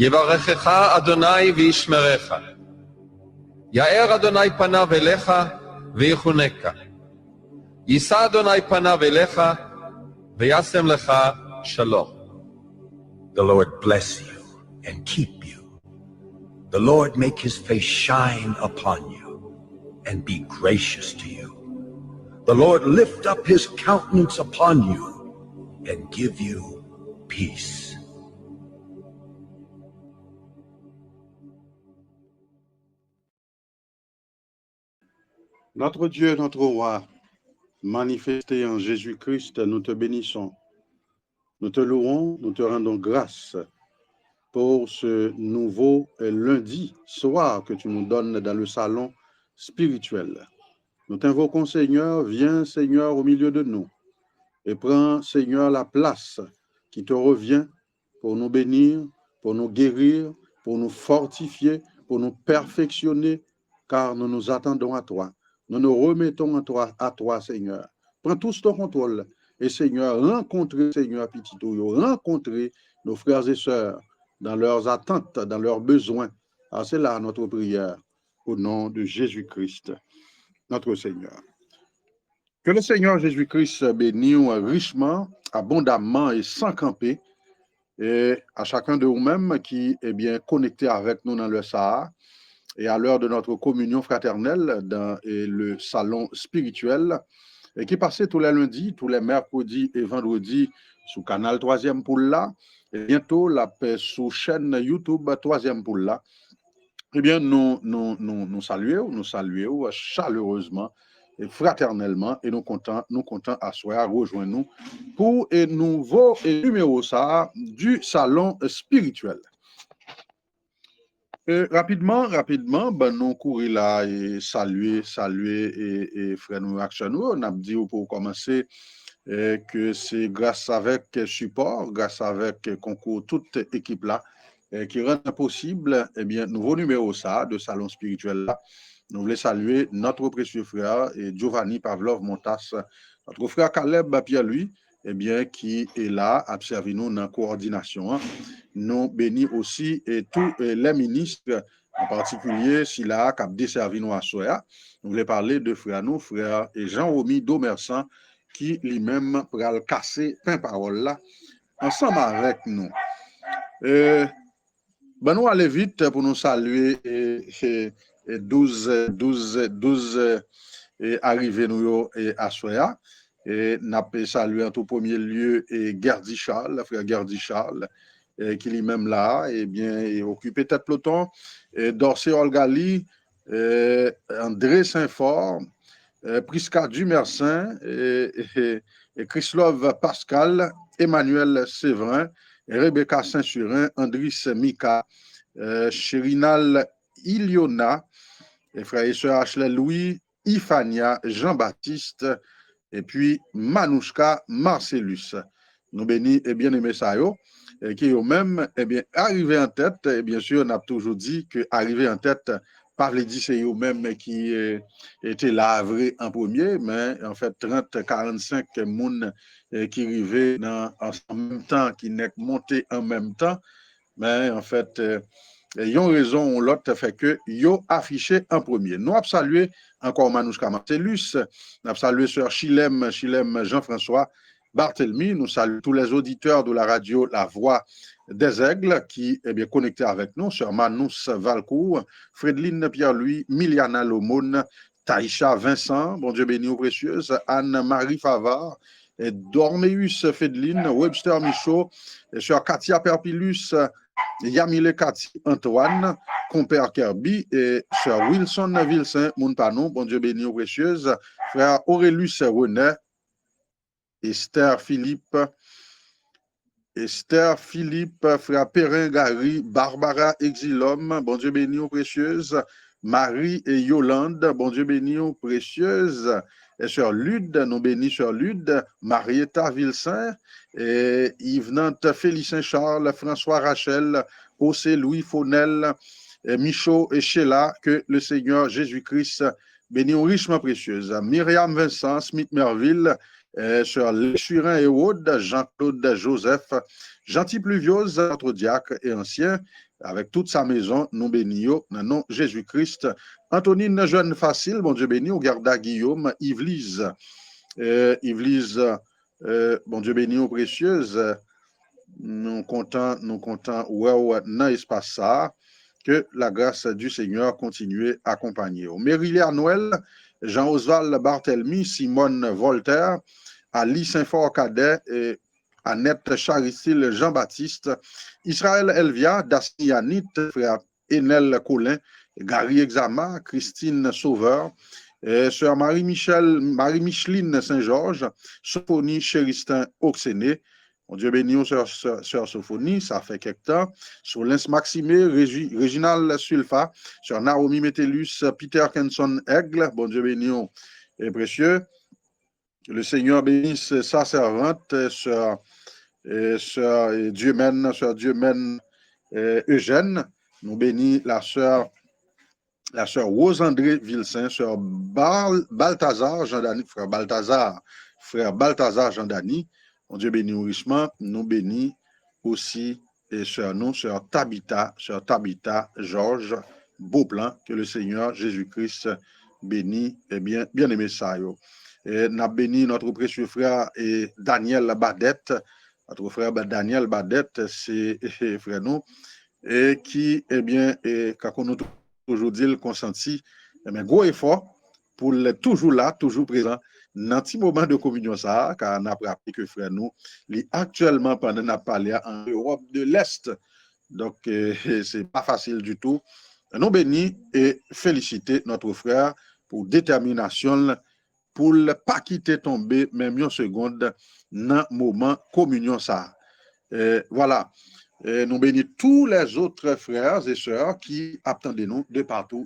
יברכך אדוני וישמרך. יאר אדוני פניו אליך ויחונקה. יישא אדוני פניו אליך וישם לך שלום. The Lord bless you and keep you. The Lord make his face shine upon you and be gracious to you. The Lord lift up his countenance upon you and give you peace. Notre Dieu, notre roi, manifesté en Jésus-Christ, nous te bénissons. Nous te louons, nous te rendons grâce pour ce nouveau lundi soir que tu nous donnes dans le salon spirituel. Nous t'invoquons, Seigneur, viens, Seigneur, au milieu de nous et prends, Seigneur, la place qui te revient pour nous bénir, pour nous guérir, pour nous fortifier, pour nous perfectionner, car nous nous attendons à toi. Nous nous remettons à toi, Seigneur. Prends tout ton contrôle et, Seigneur, rencontrez, Seigneur, Pitito, rencontrez nos frères et sœurs dans leurs attentes, dans leurs besoins. Alors, c'est là notre prière au nom de Jésus-Christ, notre Seigneur. Que le Seigneur Jésus-Christ bénisse richement, abondamment et sans camper, et à chacun de vous-mêmes qui est bien connecté avec nous dans le Sahara et à l'heure de notre communion fraternelle dans le salon spirituel, et qui passait tous les lundis, tous les mercredis et vendredis sous canal 3e Poule là, et bientôt la paix sous chaîne YouTube 3e Poule là. Eh bien, nous saluons chaleureusement et fraternellement, et nous comptons à soi rejoindre nous pour un nouveau numéro ça du salon spirituel. Et rapidement, ben nous courir là et saluer et frère nous action nous. On a dit pour commencer que c'est grâce avec support, grâce avec concours toute équipe là qui rend possible bien nouveau numéro ça de salon spirituel là. Nous voulons saluer notre précieux frère Giovanni Pavlov Montas, notre frère Caleb Pierre-Louis bien qui est là à servir nous dans la coordination. Nous bénis aussi et tous les ministres, en particulier Sila qui a desservi nous à Soya. Nous voulons parler de frère Jean-Romy Domersan qui lui-même pourra le casser pain parole là ensemble avec nous. Ben nous allons vite pour nous saluer 12 arrivés nous à Soya. Et nous avons salué en tout premier lieu Gerdy Charles, frère Gerdy Charles, qui lui-même là, et bien, est occupé tête peloton, Dorsey Olgali, André Saint-Fort, Prisca Dumersin, et Chrislove Pascal, Emmanuel Séverin, Rebecca Saint-Surin, Andris Mika, Cherinal Iliona, et frère et sœur Ashley Louis, Ifania, Jean-Baptiste, et puis Manouchka Marcellus. Nous bénis et bien aimés ça yo, qui eux même bien arrivé en tête, et bien sûr on a toujours dit que arrivé en tête pas veut dire c'est eux même qui était là vrai en premier, mais en fait 30-45 moun qui arrivaient en même temps, qui n'est monté en même temps, mais en fait ils ont raison, l'autre fait que yo affiché en premier. Nous avons salué encore Manouchka Marcellus, nous avons salué sœur Chilem Jean-François Barthélemy, nous saluons tous les auditeurs de la radio La Voix des Aigles qui est bien connectés avec nous, sœur Manous Valcourt, Frédeline Pierre-Louis, Miliana Lomone, Taïcha Vincent, bon Dieu béni aux précieuses, Anne-Marie Favard, et Dormeus Fedeline, Webster Michaud, et sœur Katia Perpilus, Yamile Kati Antoine, compère Kirby et sœur Wilson Vilsain Mountanon, bon Dieu béni aux précieuses, frère Aurélus René, Esther Philippe, frère Perrin Gary, Barbara Exilhomme, bon Dieu béni aux précieuses, Marie et Yolande, bon Dieu béni aux précieuses, et sœur Lude, nous bénis sœur Lude, Marietta Vilsain, et Yvenante Félicien Charles, François Rachel, José Louis Faunel, Michaud et Sheila, que le Seigneur Jésus-Christ bénit richement précieuse. Myriam Vincent, Smith Merville, sœur Léchurin et Aude, Jean-Claude Joseph, Gentil Pluviose, notre diacre et ancien, avec toute sa maison, nous bénissons, dans le nom de Jésus-Christ. Antonine, jeune facile, bon Dieu béni, au garda Guillaume, Yvelise, bon Dieu béni, au précieuse, nous comptons, ouais, dans l'espace ça, que la grâce du Seigneur continue à accompagner. Mérilia Noël, Jean-Oswald Barthélemy, Simone Voltaire, Ali Saint-Fort Cadet, et Annette Charicile Jean-Baptiste, Israël Elvia, Dasni Yanit, frère Enel Colin, Gary Exama, Christine Sauveur, sœur Marie-Micheline Saint-Georges, Sophonie Chéristin Oxéné. Mon Dieu béni, sœur Sophonie, ça fait quelque temps. Solens Maximé, Réginal Sulfa, sœur Naomi Metellus, Peter Kenson Aigle, bon Dieu béni et précieux. Que le Seigneur bénisse sa servante, sœur Dieu-mène, Eugène. Nous bénit la sœur Rose-André Vilsain, sœur Balthazar Jean-Dani, frère Balthazar Jean-Dani. Mon Dieu bénit richement. Nous bénit aussi et sœur Tabitha Georges Beauplan. Que le Seigneur Jésus-Christ bénit et bien aimé ça. Nous béni notre précieux frère Daniel Badette. Notre frère Daniel Badette, c'est frère nous, et qui, quand on nous toujours dit le consenti, gros effort pour le toujours là, toujours présent, dans petit moment de communion ça, car on a appris que frère nous, il actuellement pendant n'a parlé en Europe de l'Est. Donc, c'est pas facile du tout. Nous bénis et féliciter notre frère pour détermination pour ne pas quitter tomber même une seconde dans le moment communion ça. Voilà. Nous bénissons tous les autres frères et sœurs qui attendent nous de partout,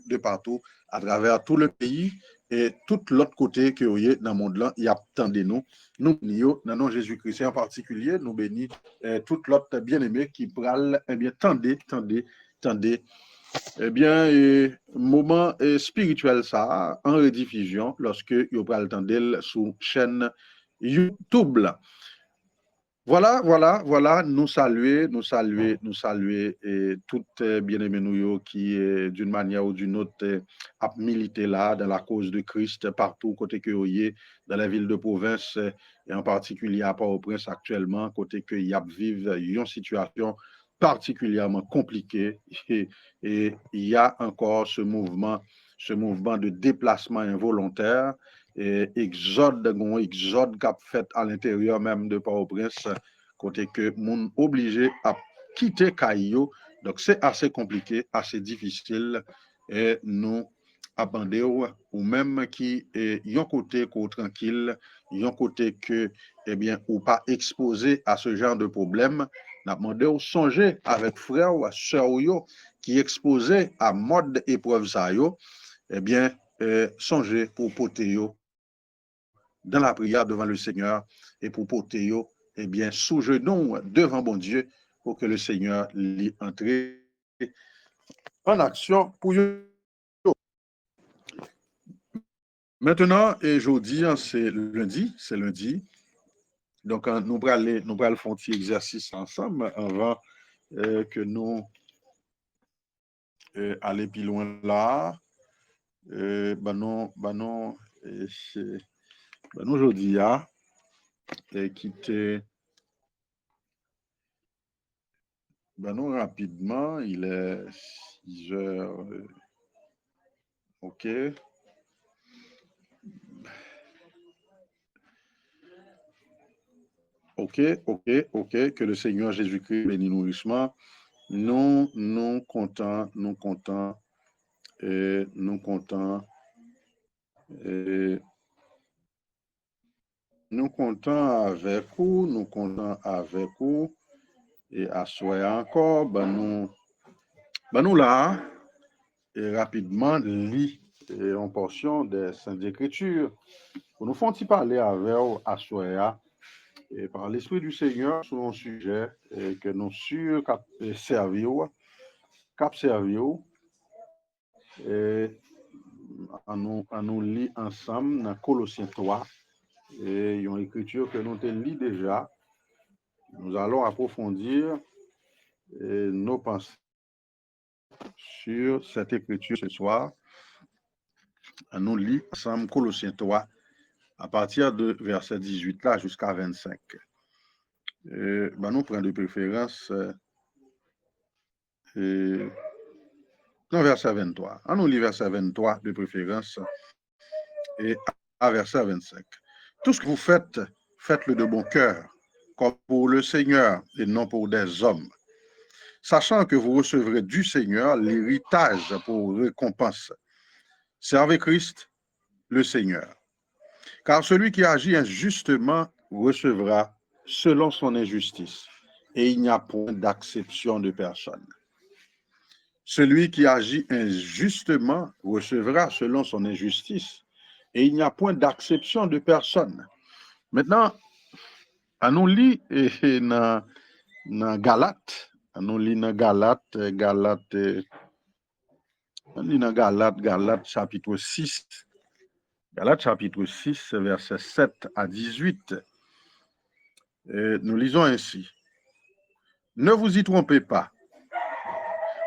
à travers tout le pays et tout l'autre côté que vous dans le monde là, ils attendent nous. Nous bénissons dans le nom de Jésus-Christ en particulier, nous bénissons tout l'autre bien-aimé qui pral, tendez. Moment spirituel ça, en rediffusion, lorsque vous pral tendez sur chaîne YouTube là. Voilà, nous saluer et toutes bien-aimés nous qui, d'une manière ou d'une autre, a milité là, dans la cause de Christ, partout, côté que vous dans la ville de province, et en particulier à Port-au-Prince actuellement, côté que y a vivre une situation particulièrement compliquée, et il y a encore ce mouvement de déplacement involontaire, exode qu'a fait à l'intérieur même de Port-au-Prince, côté que moun obligé à quitter Caillou. Donc c'est assez compliqué, assez difficile, et nous abandonnons ou même qui est yon côté qu'on tranquille, yon côté que ou pas exposé à ce genre de problème. N'a demandé ou songer avec frère ou sœur qui exposé à mode épreuve ça yo, songer pour porter yo dans la prière devant le Seigneur et pour porter yo, sous genou devant bon Dieu pour que le Seigneur l'y entre en action pour yo. Maintenant, et jeudi, c'est lundi. Donc, nous allons faire un petit exercice ensemble avant que nous aller plus loin là. Aujourd'hui, quitter. Nous rapidement, il est 6 heures. OK. Que le Seigneur Jésus-Christ bénisse nous richement. Nous comptons avec vous, et à soi encore, nous là, et rapidement, lit en portion des Saintes Écritures. Pour nous faire parler avec vous à soi, et par l'Esprit du Seigneur sur un sujet que nous sûrs cap servir, et à nous lire ensemble dans Colossiens 3, et une écriture que nous te lit déjà. Nous allons approfondir nos pensées sur cette écriture ce soir. Nous lisons ensemble Colossiens 3, à partir de verset 18 là jusqu'à 25. Nous prenons de préférence dans verset 23. On nous lit verset 23 de préférence et à verset 25. Tout ce que vous faites, faites-le de bon cœur, comme pour le Seigneur et non pour des hommes, sachant que vous recevrez du Seigneur l'héritage pour récompense. Servez Christ, le Seigneur. Car celui qui agit injustement recevra selon son injustice, et il n'y a point d'acception de personne. Celui qui agit injustement recevra selon son injustice, et il n'y a point d'acception de personne. Maintenant, à nous lire dans Galates, Galates chapitre 6, Galates chapitre 6, versets 7 à 18. Nous lisons ainsi. Ne vous y trompez pas.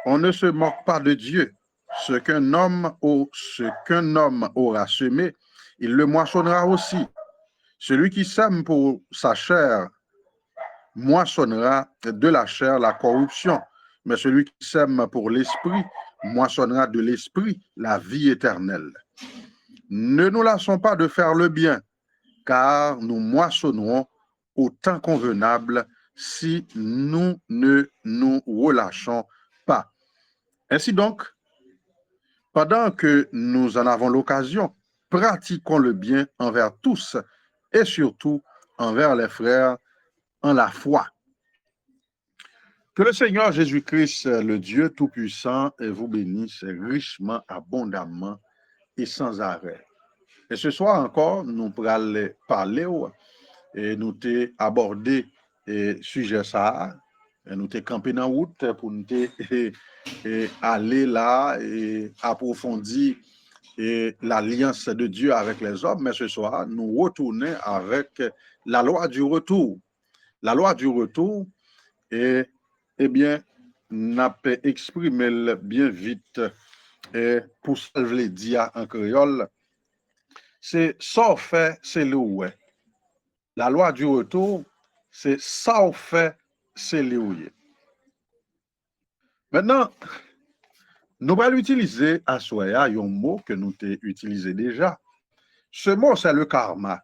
On ne se moque pas de Dieu. Ce qu'un homme aura semé, il le moissonnera aussi. Celui qui sème pour sa chair moissonnera de la chair la corruption, mais celui qui sème pour l'esprit moissonnera de l'esprit la vie éternelle. Ne nous lassons pas de faire le bien, car nous moissonnerons au temps convenable si nous ne nous relâchons pas. Ainsi donc, pendant que nous en avons l'occasion, pratiquons le bien envers tous et surtout envers les frères en la foi. Que le Seigneur Jésus-Christ, le Dieu Tout-Puissant, vous bénisse richement, abondamment et sans arrêt. Et ce soir encore, nous pourrons parler et nous aborder le sujet ça, et nous campé dans la route pour nous aller là et approfondir l'alliance de Dieu avec les hommes. Mais ce soir, nous retournons avec la loi du retour. La loi du retour, eh bien, n'a pas exprimé bien vite pour ça je l'ai dit en créole. C'est ça fait, c'est le ouais. La loi du retour, c'est ça fait, c'est le ouais. Maintenant, nous allons utiliser à Soya un mot que nous avons utilisé déjà. Ce mot, c'est le karma.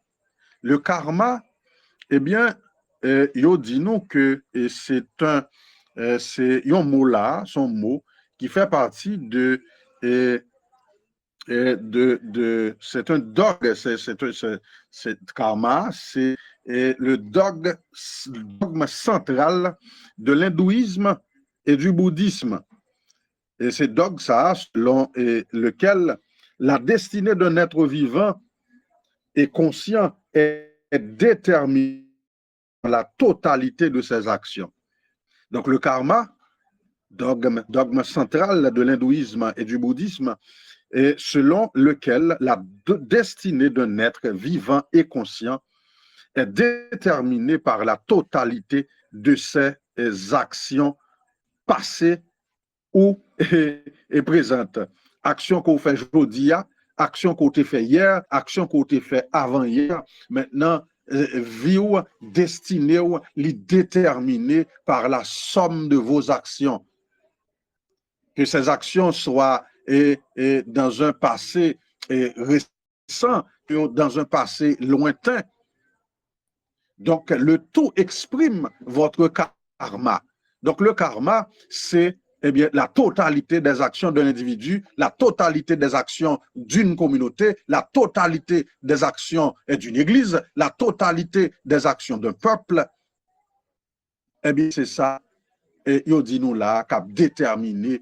Le karma, eh bien, il dit nous que c'est un mot là, son mot, qui fait partie de c'est un dogme, c'est karma, c'est le dogme central de l'hindouisme et du bouddhisme. Et c'est dogme ça, selon lequel la destinée d'un être vivant et conscient est déterminée par la totalité de ses actions. Donc le karma, dogme central de l'hindouisme et du bouddhisme, et selon lequel la destinée d'un être vivant et conscient est déterminée par la totalité de ses actions passées ou et présentes. Action qu'on fait aujourd'hui, action qu'on a fait hier, action qu'on a fait avant-hier. Maintenant, vie ou destinée ou déterminée par la somme de vos actions. Que ces actions soient dans un passé récent, dans un passé lointain. Donc, le tout exprime votre karma. Donc, le karma, c'est la totalité des actions d'un individu, la totalité des actions d'une communauté, la totalité des actions d'une église, la totalité des actions d'un peuple. C'est ça, et il dit nous là, qu'a déterminé,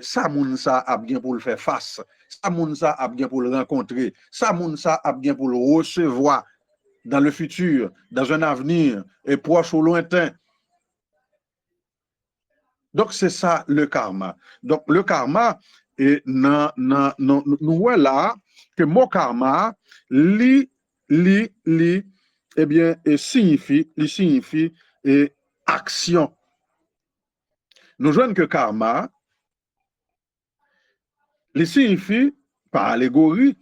ça moun sa a bien pour le faire face, ça moun sa a bien pour le rencontrer, ça moun sa a bien pour le recevoir dans le futur, dans un avenir proche ou lointain. Donc c'est ça le karma. Donc le karma, nous voyons là que mot karma signifie action. Nous voyons que karma Il signifie, par allégorie,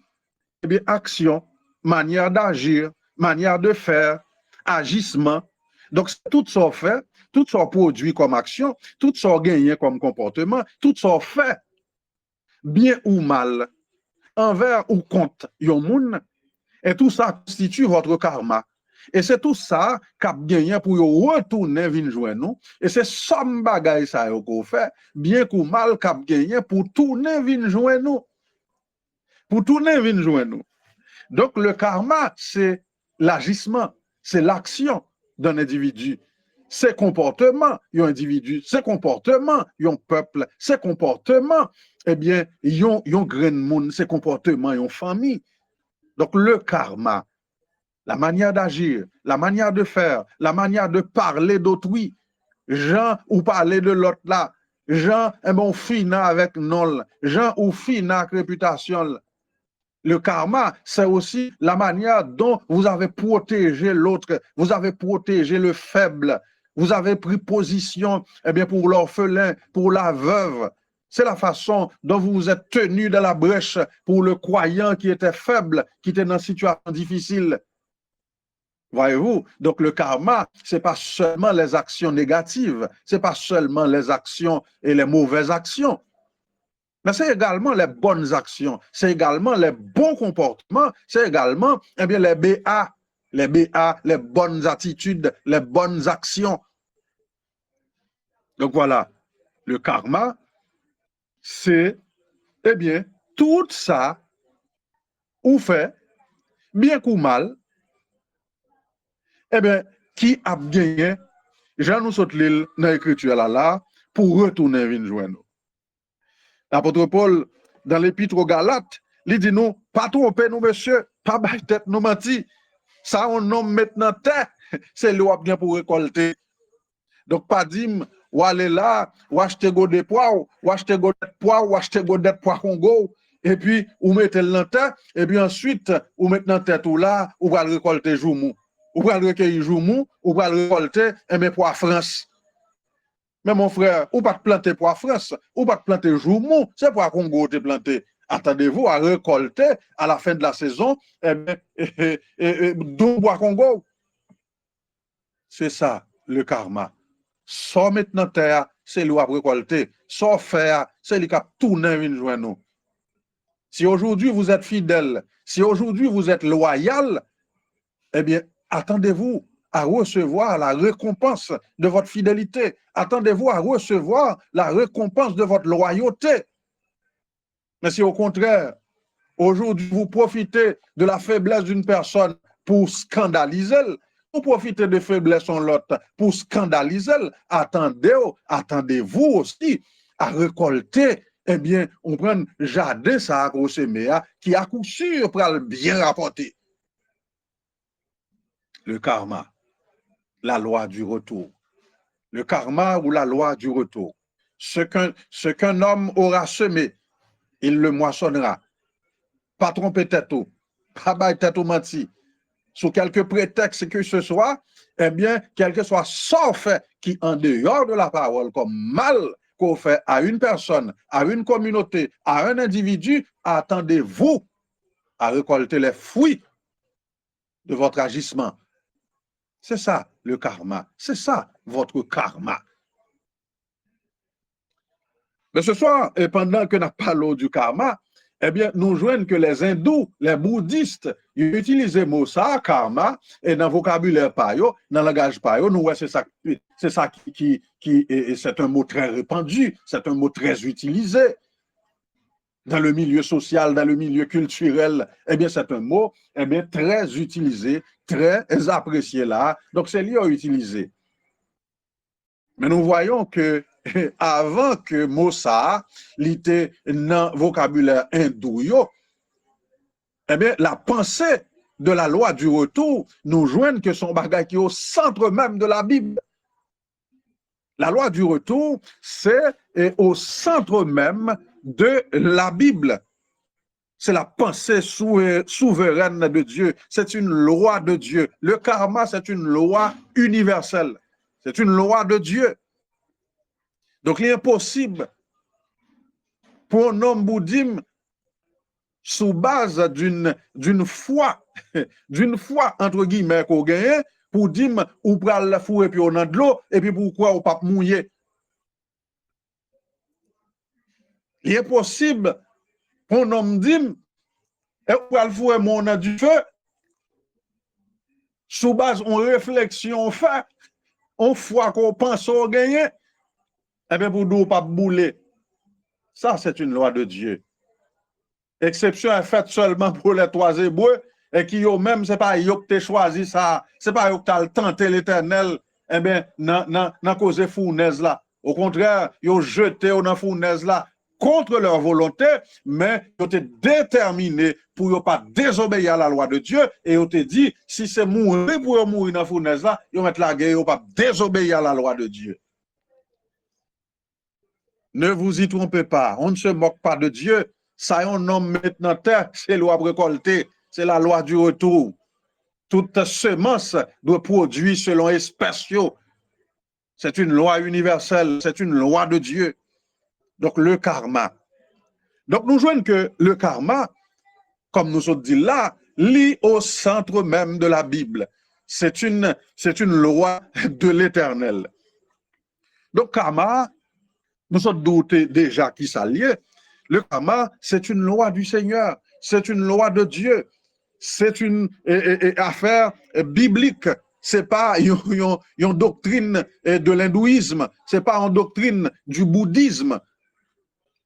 eh bien, action, manière d'agir, manière de faire, agissement. Donc, tout ça fait, tout ça produit comme action, tout ça gagné comme comportement, tout ça fait, bien ou mal, envers ou contre yon moun, et tout ça constitue votre karma. Et c'est tout ça qu'a gagné pour retourner vin joindre nous. Et c'est somme bagay ça qu'on fait, bien ou mal qu'a gagné pour tourner vin joindre nous. Pour tourner vin joindre nous. Donc le karma, c'est l'agissement, c'est l'action d'un individu. Ses comportements, yon individu, ses comportements, yon peuple, ses comportements, eh bien, yon grain moun, ses comportements, yon famille. Donc le karma, la manière d'agir, la manière de faire, la manière de parler d'autrui, Jean ou parler de l'autre là, Jean, eh bon, fina avec nol, Jean ou fina avec réputation. Le karma, c'est aussi la manière dont vous avez protégé l'autre, vous avez protégé le faible, vous avez pris position eh bien, pour l'orphelin, pour la veuve. C'est la façon dont vous vous êtes tenu dans la brèche pour le croyant qui était faible, qui était dans une situation difficile. Voyez-vous? Donc le karma, c'est pas seulement les actions négatives, c'est pas seulement les actions et les mauvaises actions. Mais c'est également les bonnes actions, c'est également les bons comportements, c'est également eh bien, les BA, les bonnes attitudes, les bonnes actions. Donc voilà, le karma, c'est eh bien, tout ça, ou fait, bien ou mal, eh bien, qui a gagné, Jean nous saute l'île dans l'écriture là, pour retourner vin joindre. L'apôtre Paul, dans l'épître aux Galates, il dit nous, pas tromper nous, monsieur, pas bailler tête nous menti. Ça, on nomme maintenant terre, c'est l'eau bien pour récolter. Donc, pas dire, ou aller là, ou acheter des pois, ou acheter des pois, ou acheter des pois Congo, et puis, ou mettez le dans terre, et puis ensuite, ou mettez dans terre tout là, ou va récolter joumou. Ou va recueillir joumou, ou va récolter, et mes pois France. Mais mon frère, ou pas planter pois France, ou pas planter joumou, c'est pois Congo te planter. Attendez-vous à récolter à la fin de la saison, d'où pois Congo. C'est ça, le karma. Sans maintenant terre, c'est lui à récolter. Sans faire, c'est lui qui a tourné une joie nous. Si aujourd'hui vous êtes fidèle, si aujourd'hui vous êtes loyal, eh bien, attendez-vous à recevoir la récompense de votre fidélité. Attendez-vous à recevoir la récompense de votre loyauté. Mais si au contraire, aujourd'hui vous profitez de la faiblesse d'une personne pour scandaliser, vous profitez de faiblesse en l'autre pour scandaliser, attendez-vous aussi à récolter. Eh bien, on prend jardin ça à semer qui à coup sûr pour bien rapporter. Le karma, la loi du retour. Le karma ou la loi du retour. Ce qu'un homme aura semé, il le moissonnera. Pas tromper tête, pas bailler tête au menti. Sous quelque prétexte que ce soit, eh bien, quel que soit son fait qui en dehors de la parole, comme mal qu'on fait à une personne, à une communauté, à un individu, attendez-vous à récolter les fruits de votre agissement. C'est ça le karma, c'est ça votre karma. Mais ce soir, et pendant que nous parlons du karma, eh bien, nous joignons que les hindous, les bouddhistes, ils utilisent le mot ça, karma, et dans le vocabulaire payo, dans le langage payo, nous voyons c'est ça qui c'est un mot très répandu, c'est un mot très utilisé. Dans le milieu social, dans le milieu culturel, eh bien, c'est un mot eh bien, très utilisé, très apprécié là. Donc, c'est lié à utiliser. Mais nous voyons que avant que Mossa l'était dans le vocabulaire hindou, eh bien, la pensée de la loi du retour nous joigne que son bagage qui est au centre même de la Bible. La loi du retour, c'est au centre même de la Bible. C'est la pensée souveraine de Dieu. C'est une loi de Dieu. Le karma, c'est une loi universelle. C'est une loi de Dieu. Donc, il est impossible pour un homme bouddhiste sous base d'une foi, entre guillemets, qu'on gagne, pour dire, ou pral la fou et puis on a de l'eau, et puis pourquoi on pas mouiller. Il est possible qu'on homme dit, et ou pral fou et on a du feu, sous base on réflexion fait, on foi qu'on pense on gagne, et bien pour nous pas bouler. Ça, c'est une loi de Dieu. Exception est faite seulement pour les trois hébreux, et qui yo même, c'est pas yo qui choisi ça, c'est pas yo qui t'a tenté l'éternel, eh bien, dans cause fournaise là. Au contraire, yo jeté dans fournaise là contre leur volonté, mais ils étaient déterminés pour ne pas désobéir à la loi de Dieu, et ils ont dit, si c'est mourir pour mourir dans la fournaise là, ils vont mettre la guerre, ils ne pas désobéir à la loi de Dieu. Ne vous y trompez pas, on ne se moque pas de Dieu. Ça, on nomme maintenant terre, c'est loi récoltée, c'est la loi du retour. Toute semence doit produire selon espèces. C'est une loi universelle, c'est une loi de Dieu. Donc, le karma. Donc, nous jouons que le karma, comme nous avons dit là, lie au centre même de la Bible. C'est une loi de l'éternel. Donc, karma, nous avons douté déjà qui s'allie. Le karma, c'est une loi du Seigneur, c'est une loi de Dieu, c'est une affaire biblique. C'est pas une doctrine de l'hindouisme, c'est pas une doctrine du bouddhisme.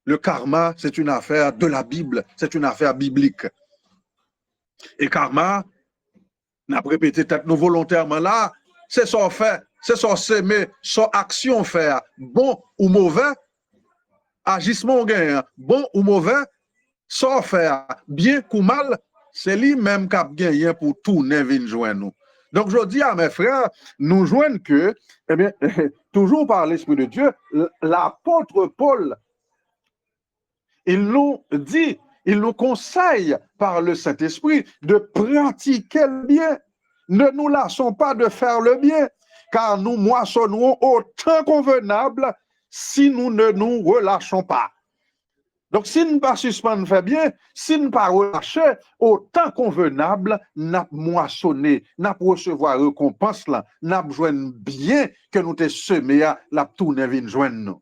Le karma, c'est une affaire de la Bible, c'est une affaire biblique. Et karma, n'a pas répété peut-être nous volontairement là, c'est son fait, c'est son semer, son action faire, bon ou mauvais, agissement gain, bon ou mauvais, son faire, bien ou mal, c'est lui-même qui a gagné pour tourner venir joindre nous. Donc je dis à mes frères, nous joignent que, eh bien, toujours par l'Esprit de Dieu, l'apôtre Paul, il nous dit, il nous conseille par le Saint-Esprit de pratiquer le bien. Ne nous lassons pas de faire le bien, car nous moissonnons au temps convenable si nous ne nous relâchons pas. Donc, si nous ne pas suspendre faire bien, si nous ne pas relâcher, au temps convenable, nous moissonner, nous recevoir récompense là, nous joindre bien que nous te semé à la tourner vin joindre nous.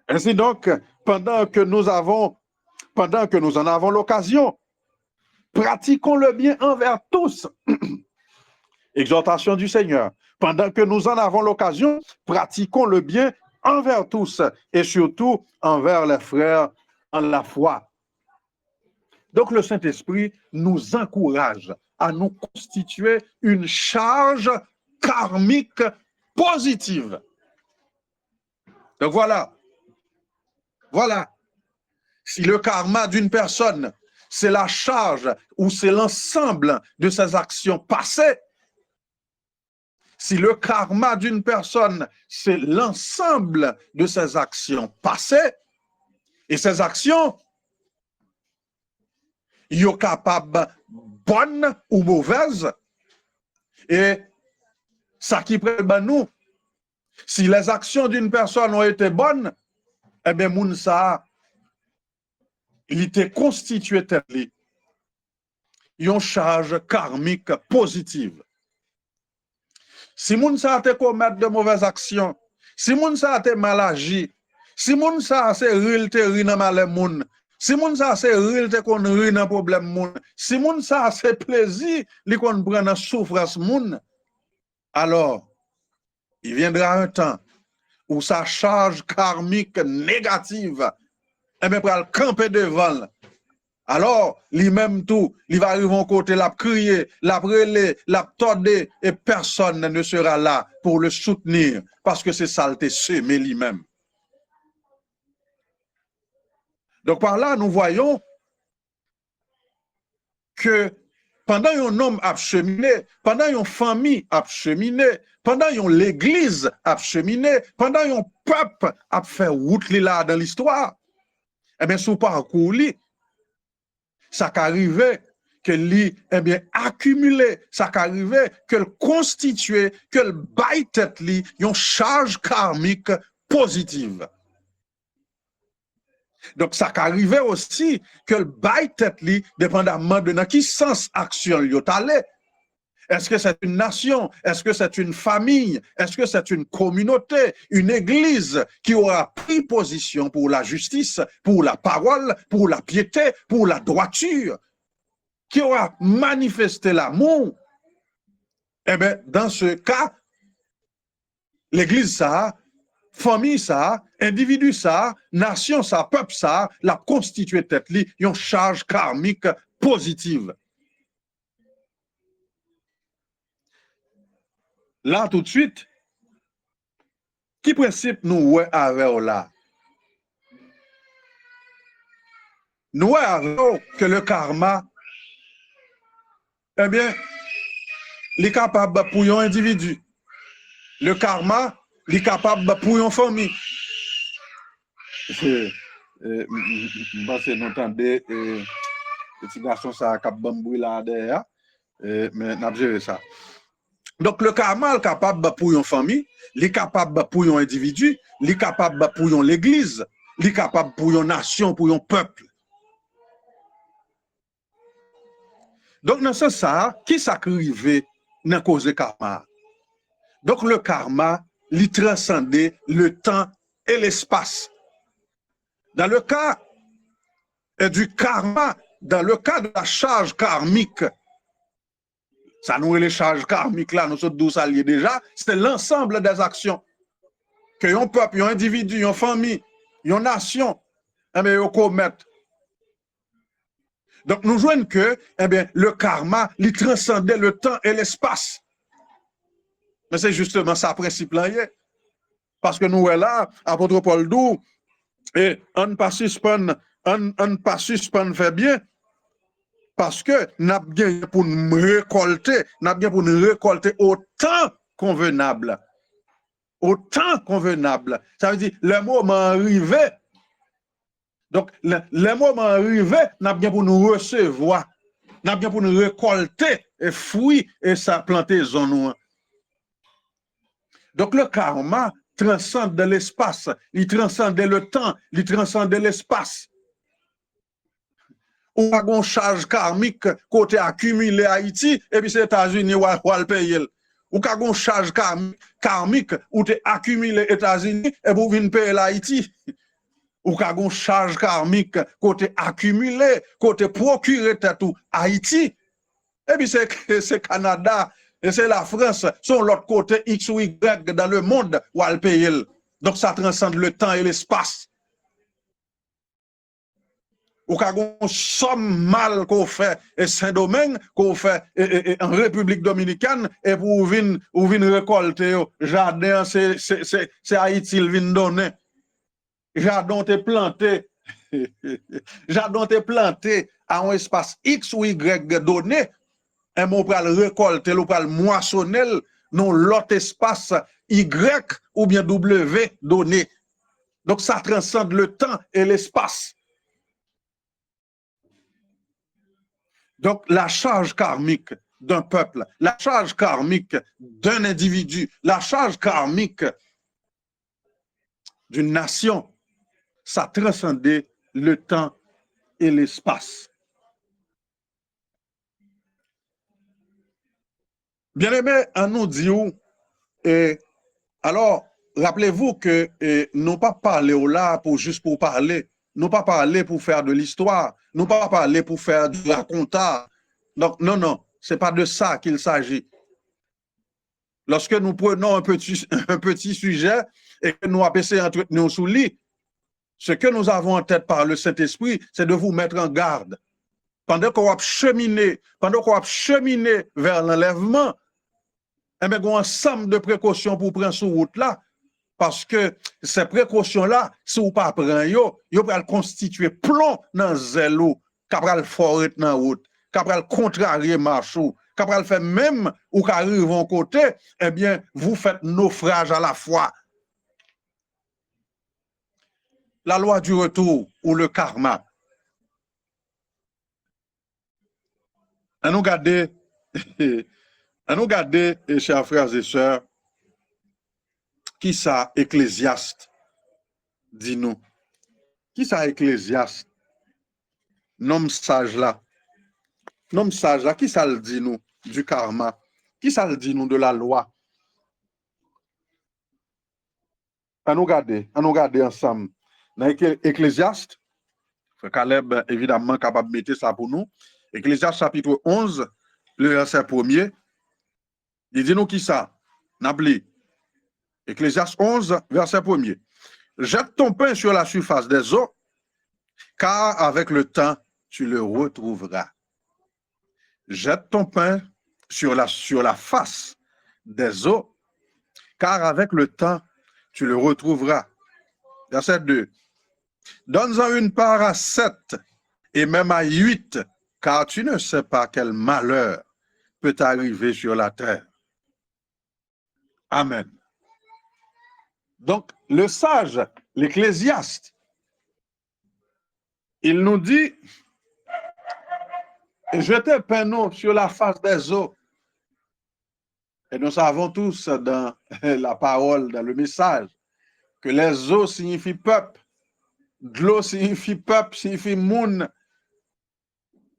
Ainsi donc, pendant que nous en avons l'occasion, pratiquons le bien envers tous. Exhortation du Seigneur. Pendant que nous en avons l'occasion, pratiquons le bien envers tous et surtout envers les frères en la foi. Donc le Saint-Esprit nous encourage à nous constituer une charge karmique positive. Donc voilà. Si le karma d'une personne, c'est la charge ou c'est l'ensemble de ses actions passées, si le karma d'une personne, c'est l'ensemble de ses actions passées, et ces actions, ils sont capables bonnes ou mauvaises, et ça qui prend nous, si les actions d'une personne ont été bonnes, eh bien, Mounsa, il était constitué de une charge karmique positive. Si Mounsa a été commettre de mauvaises actions, si Mounsa a été mal agi, si Mounsa a été ri dans mal moun, si Mounsa a été ri kon ri dans problème moun, si Mounsa a été plaisir li kon prend dans souffrance moun, alors il viendra un temps où sa charge karmique négative, eh bien, pour le camper devant. Alors, lui-même tout, il va arriver au côté, l'a crier, l'a brûler, l'a tordé, et personne ne sera là pour le soutenir, parce que c'est ça, le semé lui-même. Donc, par là, nous voyons que pendant un homme a cheminé, pendant une famille a cheminé, pendant l'église a cheminé, pendant un peuple a fait route là dans l'histoire, eh bien, sous parcours, ça qu'arrivait que lui, eh bien, accumulé, ça qu'arrivait que le constituer, que le bail tête li, une charge karmique positive. Donc, ça qu'arrivait aussi que le bail tête li, dépendamment de dans qui sens action li allé. Est-ce que c'est une nation? Est-ce que c'est une famille? Est-ce que c'est une communauté, une église qui aura pris position pour la justice, pour la parole, pour la piété, pour la droiture, qui aura manifesté l'amour? Eh bien, dans ce cas, l'église ça, famille ça, individu ça, nation ça, peuple ça, la constitué tête li, une charge karmique positive. Là, tout de suite, qui principe nous ouais avec là? Nous ouais avec que le karma, eh bien, il est capable pour un individu. Le karma, il est capable pour une famille. Je pense que nous entendons petit garçon ça a cap bambou là derrière, mais n'a géré ça. Donc le karma est capable pour une famille, il est capable pour un individu, il est capable pour une église, il est capable pour une nation, pour un peuple. Donc dans ce sens, qui s'acrive dans cause karma? Donc le karma, il transcende le temps et l'espace. Dans le cas du karma, dans le cas de la charge karmique, ça nous est les charges karmiques là, nous sommes 12 alliés déjà, c'est l'ensemble des actions que un peuple, un individu, une famille, une nation, eh bien, ils commettent. Donc nous jouons que eh bien, le karma, il transcendait le temps et l'espace. Mais c'est justement ça le principe là. Parce que nous, là, apôtre Paul Dou, et on ne pas suspendre, on pas suspendre fait bien, parce que n'a bien pour nous récolter, n'a bien pour nous récolter au temps convenable. Au temps convenable. Ça veut dire, le moment arrivé. Donc, le moment arrivé, n'a bien pour nous recevoir, n'a bien pour nous récolter et fruits et sa plantaison nous. Donc, le karma transcende l'espace, il transcende le temps, il transcende l'espace. Ou pas une charge karmique côté accumulé Haïti, et puis c'est les États-Unis qui vont payer. Ou pas une charge karmique ou tu accumulé États-Unis et vous venez payer l'Haïti. Ou pas une charge karmique côté accumulé, côté procuré tout Haïti. Et puis c'est Canada et c'est la France, sont l'autre côté X ou Y dans le monde où elle paye. Donc ça transcende le temps et l'espace. Ou qu'a une somme mal qu'on fait et Saint-Domingue, qu'on fait en République Dominicaine, et pour venir récolter, jardin, c'est Haïti, il vient donner. Jardin t'es planté. Jardin t'es planté à un espace X ou Y donné. Et on peut le récolter, on peut le moissonner dans l'autre espace Y ou bien W donné. Donc ça transcende le temps et l'espace. Donc la charge karmique d'un peuple, la charge karmique d'un individu, la charge karmique d'une nation, ça transcendait le temps et l'espace. Bien aimé, on nous dit alors, rappelez-vous que nous pas parler là pour juste pour parler, nous pas parler pour faire de l'histoire, nous pas parler pour faire du racontage. Donc, non, c'est pas de ça qu'il s'agit. Lorsque nous prenons un petit sujet et que nous appelons entretenir sous lit, ce que nous avons en tête par le Saint-Esprit, c'est de vous mettre en garde. Pendant qu'on va cheminer vers l'enlèvement, il y a un ensemble de précautions pour prendre sur route là, parce que ces précautions-là, si vous ne prenez pas, vous allez constituer plomb dans zèle, capral forêt dans route, capral contrarier marchou, capral fait même ou qu'arrive en côté, eh bien, vous faites naufrage à la fois. La loi du retour ou le karma. À nous garder, chers frères et sœurs, qui ça, Ecclésiaste, dit nous. Qui ça Ecclésiaste? Nom sage là. Nom sage là, qui ça le dit nous du karma? Qui ça le dit nous de la loi? À nous regarder ensemble. Dans Ecclésiaste, Caleb, évidemment, capable de mettre ça pour nous. Ecclésiaste chapitre 11, le verset 1er. Il dit nous qui ça? N'abli. Ecclésiaste 11, verset 1er. Jette ton pain sur la surface des eaux, car avec le temps, tu le retrouveras. Jette ton pain sur la face des eaux, car avec le temps, tu le retrouveras. Verset 2. Donne-en une part à 7 et même à 8, car tu ne sais pas quel malheur peut t'arriver sur la terre. Amen. Donc, le sage, l'Ecclésiaste, il nous dit, jetez pain sur la face des eaux. Et nous savons tous dans la parole, dans le message, que les eaux signifient peuple. De l'eau signifie peuple, signifie moun.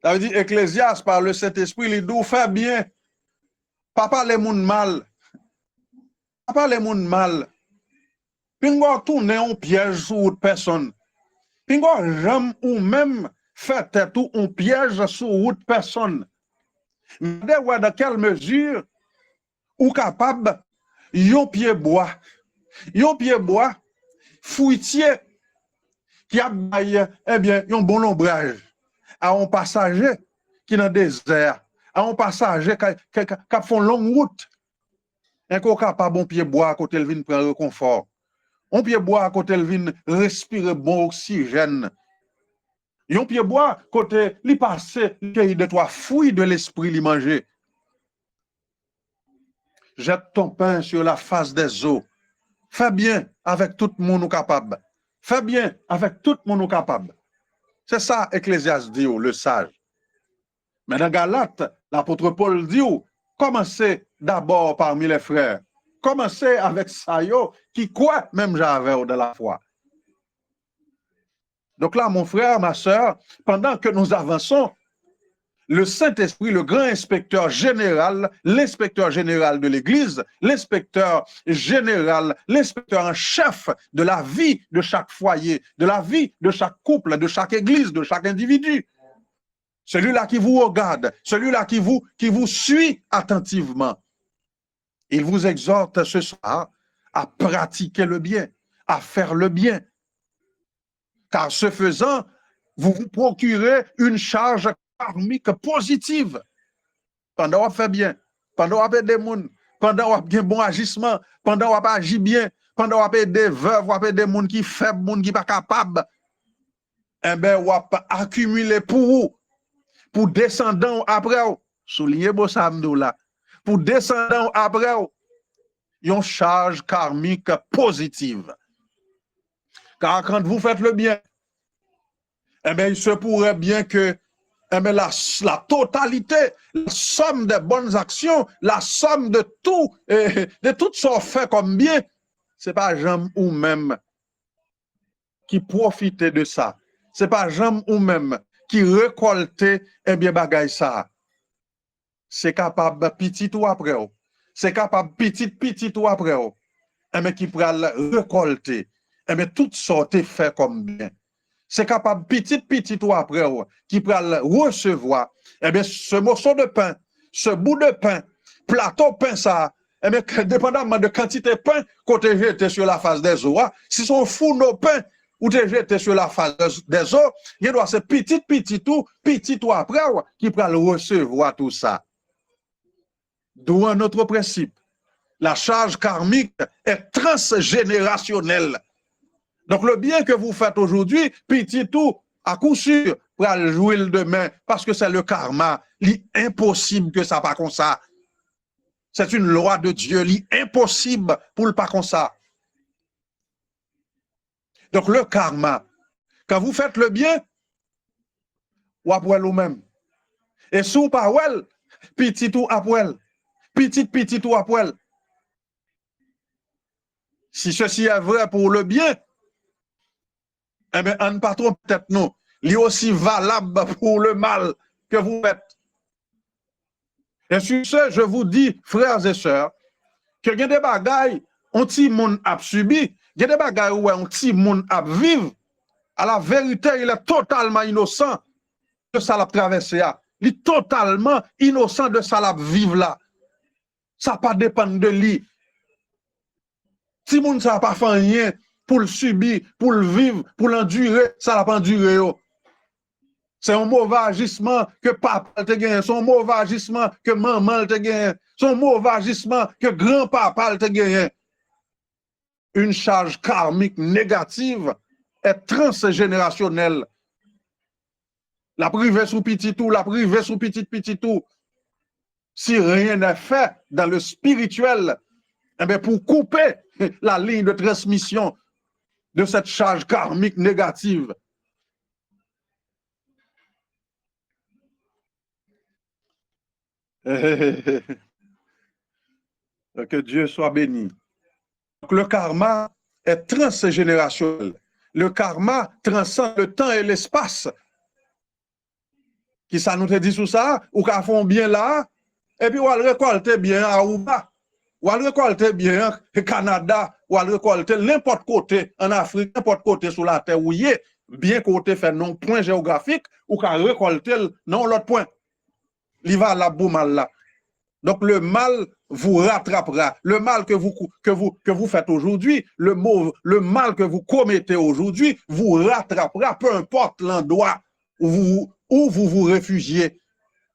Ça veut dire Ecclésiaste par le Saint-Esprit, il dit fait bien. Pas parler moun mal. Pas parler moun mal. Pingo tourner un piège sur une personne. Pingo jamais ou même fait tout un piège sur une personne. Mais dans quelle mesure ou capable yon pied bois. Yon pied bois fruitier qui a eh bien un bon ombrage à un passager qui dans le désert, à un passager qui font longue route. Un ko capable bon pied bois à côté il vient prendre confort. On pied bois à côté il vient respirer bon oxygène. Yon pied bois côté li passer cueille de toi fruits de l'esprit li manger. Jette ton pain sur la face des eaux. Fais bien avec tout le monde capable. Fais bien avec tout le monde capable. C'est ça, Ecclésiaste dit, le sage. Mais dans Galate, l'apôtre Paul dit, commencez d'abord parmi les frères. Commencez avec ça, qui croit même j'avais dans la foi. Donc là, mon frère, ma soeur, pendant que nous avançons, le Saint-Esprit, le grand inspecteur général, l'inspecteur général de l'Église, l'inspecteur général, l'inspecteur en chef de la vie de chaque foyer, de la vie de chaque couple, de chaque Église, de chaque individu. Celui-là qui vous regarde, celui-là qui vous suit attentivement. Il vous exhorte ce soir à pratiquer le bien, à faire le bien. Car ce faisant, vous vous procurez une charge karmique positive. Pendant qu'on fait bien, pendant qu'on fait des gens, pendant qu'on a un bon agissement, pendant qu'on agit bien, pendant qu'on a des veuves, on des gens qui faibles, des gens qui ne sont pas capables, eh bien, on va accumuler pour descendants après, soulignez beau samedi là, pour descendants après, une charge karmique positive. Car quand vous faites le bien, eh bien, il se pourrait bien que la totalité, la somme des bonnes actions, la somme de tout, de tout ce qu'on fait comme bien, ce n'est pas jamais ou même qui profite de ça. Ce n'est pas jamais ou même qui récolte, eh bien, bagay ça. C'est capable petit ou après. C'est capable petit ou après. Eh bien, qui pourra récolter. Eh bien, toutes sortes fait comme bien. C'est capable petit ou après qui peut recevoir, eh bien, ce morceau de pain, ce bout de pain, plateau pain ça, eh bien, dépendamment de quantité de pain qu'on te jeté sur la face des eaux, si son fourneau de pain ou te jeté sur la face des eaux, il doit ser petit ou après qui peut recevoir tout ça. D'où un autre principe. La charge karmique est transgénérationnelle. Donc, le bien que vous faites aujourd'hui, petit tout, à coup sûr, pour aller jouer le demain, parce que c'est le karma. L'impossible que ça pas comme ça. C'est une loi de Dieu, l'impossible pour le pas comme ça. Donc, le karma, quand vous faites le bien, ou après vous-même. Et si vous pas petit tout après, petit tout après. Si ceci est vrai pour le bien, Eh bien, on ne pas trop peut-être nous. Il est aussi valable pour le mal que vous faites. Et sur ce, je vous dis, frères et sœurs, que il y a des bagailles, on petit monde a subi, il y a des bagailles où on petit monde a vivre. À la vérité, il est totalement innocent de ça l'a traversé. Il est totalement innocent de ça l'a vivre là. Ça pas dépend de lui. Si moun ça pas fait rien pour le subir, pour le vivre, pour l'endurer, ça l'a pas enduré. C'est un mauvais agissement que papa te gagne, c'est un mauvais agissement que maman te gagne, c'est un mauvais agissement que grand-papa te gagne. Une charge karmique négative est transgénérationnelle. La privée sous petit tout, la privée sous petit tout. Si rien n'est fait dans le spirituel, eh bien pour couper la ligne de transmission de cette charge karmique négative, que Dieu soit béni. Donc, le karma est transgénérationnel. Le karma transcende le temps et l'espace. Qui ça nous te dit sur ça? Ou qu'à font bien là, et puis ou à récolter bien à Aruba, ou à récolter bien au Canada, ou à récolter n'importe côté en Afrique, n'importe côté sur la terre où il est, bien côté fait non point géographique, ou qu'à récolter non l'autre point. Il va là boum là. Donc le mal vous rattrapera. Le mal que vous faites aujourd'hui, le mal que vous commettez aujourd'hui vous rattrapera, peu importe l'endroit où vous réfugiez.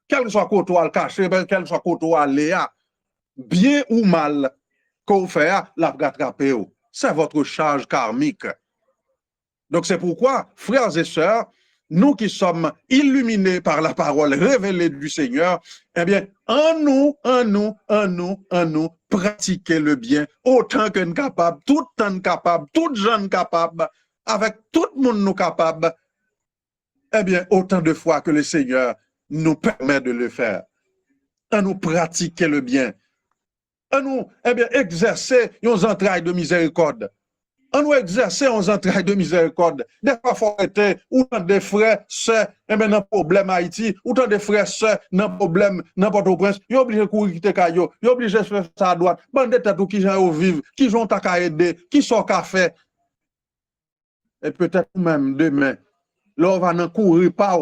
Quel que soit côté le caché, quel que soit côté Léa, bien ou mal qu'on fait, la rattraper. C'est votre charge karmique. Donc c'est pourquoi, frères et sœurs, nous qui sommes illuminés par la parole révélée du Seigneur, eh bien, en nous, pratiquer le bien, autant que nous capables, tout temps capable, tout jeune capable, avec tout le monde nous capable, eh bien, autant de fois que le Seigneur nous permet de le faire. En nous pratiquer le bien. En nous, eh bien, exercer nos entrailles de miséricorde. On nous exercer nos entrailles de miséricorde. Des fois, il faut arrêter, ou tant de frères, sœurs, et bien, dans problème Haïti, ou tant de frères, sœurs, dans problème, n'importe où prince, ils sont obligés de courir quitter Kayo, ils sont obligés de faire ça à droite, bande de têtes qui sont vivre, qui sont à aider, qui sont à faire. Et peut-être même demain, là, on va courir pas,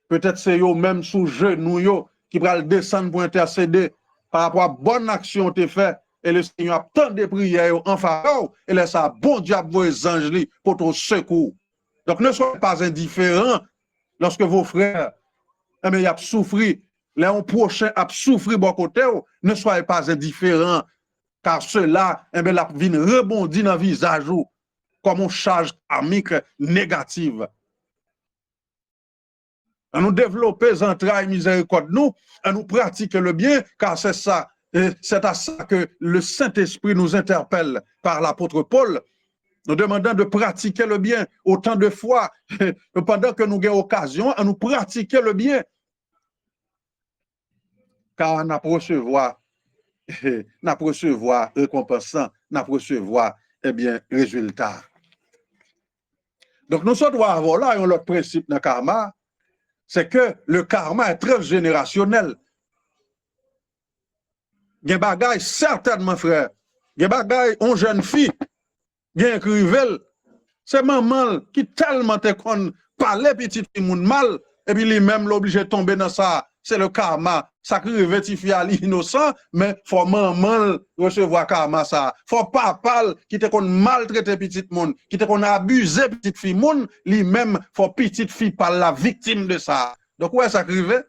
peut-être c'est eux même sous genoux, qui vont descendre pour intercéder par rapport à bonne action que tu fait. Et le Seigneur a tant de prières en faveur, et laisse ça, bon Dieu, vos anges pour ton secours. Donc ne soyez pas indifférents lorsque vos frères, eh bien, ils ont souffert, les prochains ont souffert bon côté, ne soyez pas indifférents, car cela, eh bien, la vie rebondit dans le visage comme une charge karmique négative. À nous développer les entrailles miséricorde, à nous pratiquer le bien, car c'est ça. C'est à ça que le Saint-Esprit nous interpelle par l'apôtre Paul, nous demandant de pratiquer le bien autant de fois, pendant que nous avons occasion à nous pratiquer le bien. Car nous recevoir récompensant, nous recevoir, eh bien, résultat. Donc nous sommes avoir là un autre principe dans le karma, c'est que le karma est transgénérationnel. Gen bagay certainement frère, gen bagay on jeune fille, gen écrivel, c'est maman qui tellement te kon parler petit moun mal et puis lui-même l'obligé de tomber dans ça, c'est le karma. Ça crive ti fi à l'innocent, mais faut maman recevoir karma ça. Faut papa qui te kon maltraiter petit moun, qui te kon abuser petite fille moun, lui-même faut petite fille par la victime de ça. Donc ouais ça crive,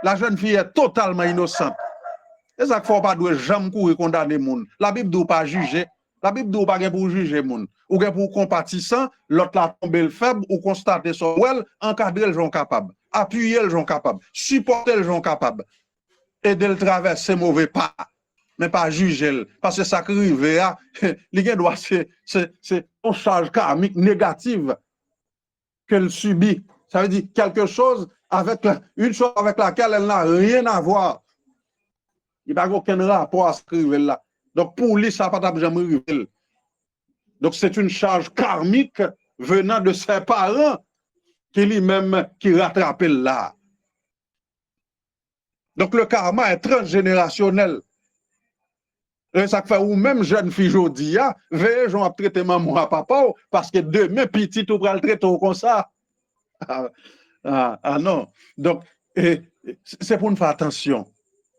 la jeune fille est totalement innocente. Et ça qu'il ne faut pas jamais courir condamner les gens. La Bible ne doit pas juger. La Bible ne doit pas pour juger les gens. Ou pour compatissant, l'autre la tombe le faible, ou constater son well, encadrer les gens capables, appuyer les gens capables, supporter les gens capables, aider le traverser mauvais pas, mais pas juger. Parce que ça qui arrive, c'est une charge karmique négative qu'elle subit. Ça veut dire quelque chose une chose avec laquelle elle n'a rien à voir. Il n'y a aucun rapport à ce qui arrive là. Donc, pour lui, ça n'a pas jamais arrivé. Donc, c'est une charge karmique venant de ses parents qui lui-même qui rattrape là. Donc le karma est transgénérationnel. Et ça fait ou même jeune fille aujourd'hui, veillez, j'en ai traité maman à papa, parce que demain, petit, tu vas le traiter comme ça. Non. Donc, c'est pour nous faire attention.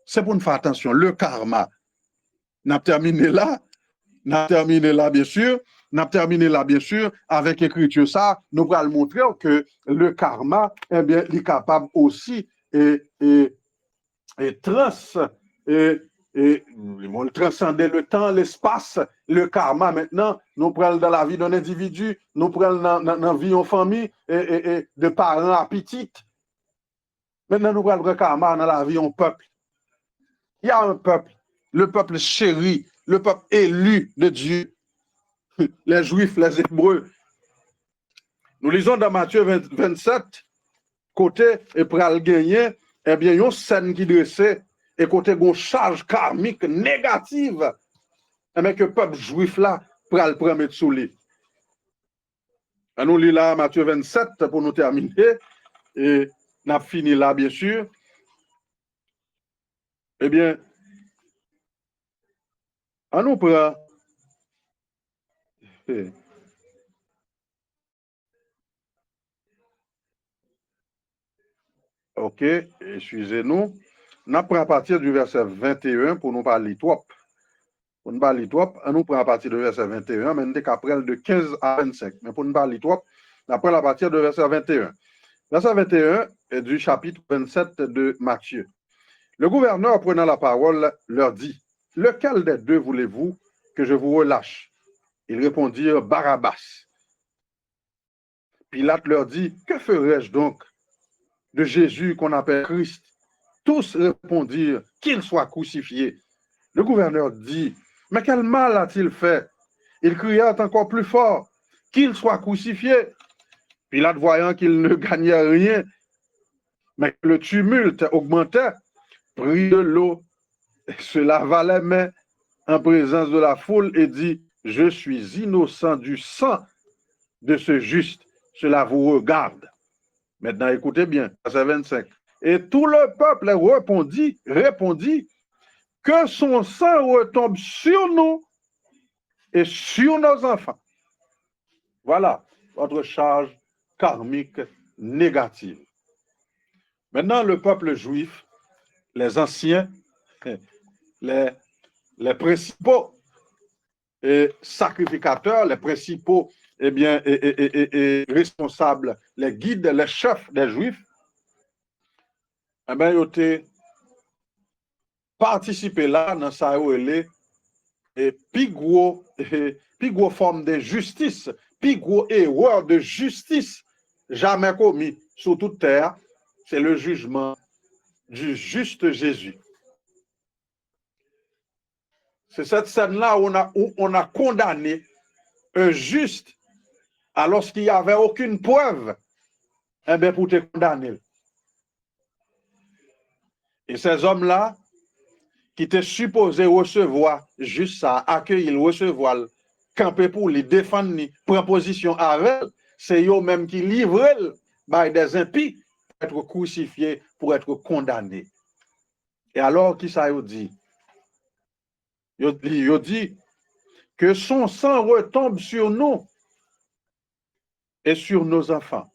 C'est pour nous faire attention. Le karma. N'a terminé là. N'a terminé là, bien sûr. N'a terminé là, bien sûr. Avec l'écriture, ça, nous allons montrer que le karma, eh bien, il est capable aussi et transcender le temps, l'espace, le karma. Maintenant, nous prenons dans la vie d'un individu, nous prenons dans la vie en famille, et de parents à petites. Maintenant, nous prenons le karma dans la vie en peuple. Il y a un peuple, le peuple chéri, le peuple élu de Dieu, les Juifs, les Hébreux. Nous lisons dans Matthieu 27, côté et pral gagner, eh bien, il y a une scène qui dressait, et côté une charge karmique négative, mais que le peuple juif là, pral prendre sous lui. Nous lisons là Matthieu 27 pour nous terminer, et nous avons fini là, bien sûr. Eh bien, on nous prend. Ok, excusez-nous. Nous prenons à partir du verset 21 pour nous parler trop. Pour nous parler trop, on nous prend à partir du verset 21, mais nous après de 15 à 25. Mais pour nous parler trop, nous prenons à partir du verset 21. Verset 21 est du chapitre 27 de Matthieu. Le gouverneur, prenant la parole, leur dit, « Lequel des deux voulez-vous que je vous relâche ?» Ils répondirent, « Barabbas. » Pilate leur dit, « Que ferais-je donc de Jésus qu'on appelle Christ ?» Tous répondirent, « Qu'il soit crucifié. » Le gouverneur dit, « Mais quel mal a-t-il fait ?» Il cria encore plus fort, « Qu'il soit crucifié. » Pilate, voyant qu'il ne gagnait rien, mais que le tumulte augmentait, prit de l'eau, se lava les mains en présence de la foule et dit, « Je suis innocent du sang de ce juste. Cela vous regarde. » Maintenant, écoutez bien, verset 25. Et tout le peuple répondit, que son sang retombe sur nous et sur nos enfants. Voilà votre charge karmique négative. Maintenant, le peuple juif, les anciens, les principaux sacrificateurs, les principaux responsables, les guides, les chefs des juifs, eh bien, ils ont participé là dans ça et plus gros forme de justice, plus gros erreur de justice jamais commis sur toute terre, c'est le jugement du juste Jésus. C'est cette scène-là où on a condamné un juste alors qu'il n'y avait aucune preuve pour te condamner. Et ces hommes-là, qui étaient supposés recevoir juste ça, accueillir, recevoir, camper pour les défendre, prendre position avec, c'est eux-mêmes qui livrent des impies pour être crucifiés, pour être condamnés. Et alors, qui ça dit? Il dit que son sang retombe sur nous et sur nos enfants.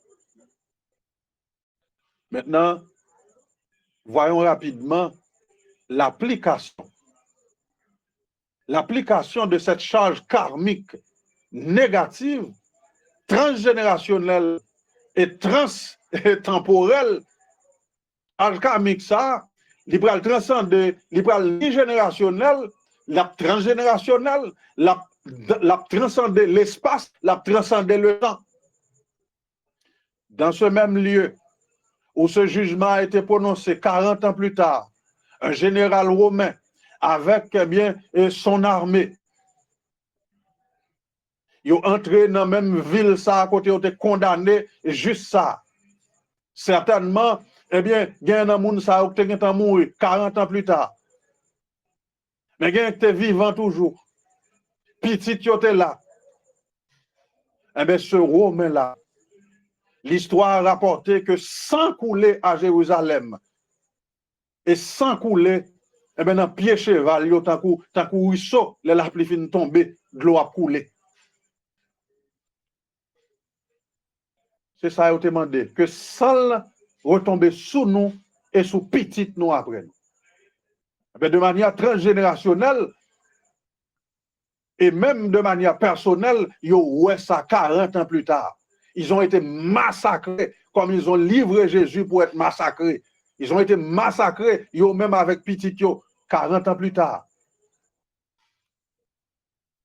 Maintenant, voyons rapidement l'application de cette charge karmique négative, transgénérationnelle et temporelle. Charge karmique, ça, il peut transcender, il peut générationnel, la transgénérationnelle, la transcender l'espace, la transcender le temps. Dans ce même lieu où ce jugement a été prononcé 40 ans plus tard, un général romain avec son armée, ils ont entré dans la même ville, ça, à côté, ils ont été condamnés, juste ça. Certainement, il y a un monde qui a mouru 40 ans plus tard. Mais il y a un qui est vivant toujours. Petit, qui était là. Eh bien, ce Romain-là, l'histoire a rapporté que sans couler à Jérusalem et sans couler, eh bien, dans pied cheval, tant que ruisseau, la pluie fin tomber, de l'eau a coulé. C'est ça, il a demandé, que sans retomber sous nous et sous petite nous après nous. Eh bien, de manière transgénérationnelle, et même de manière personnelle, ouais, ça 40 ans plus tard. Ils ont été massacrés comme ils ont livré Jésus pour être massacrés. Ils ont été massacrés, même avec petit 40 ans plus tard.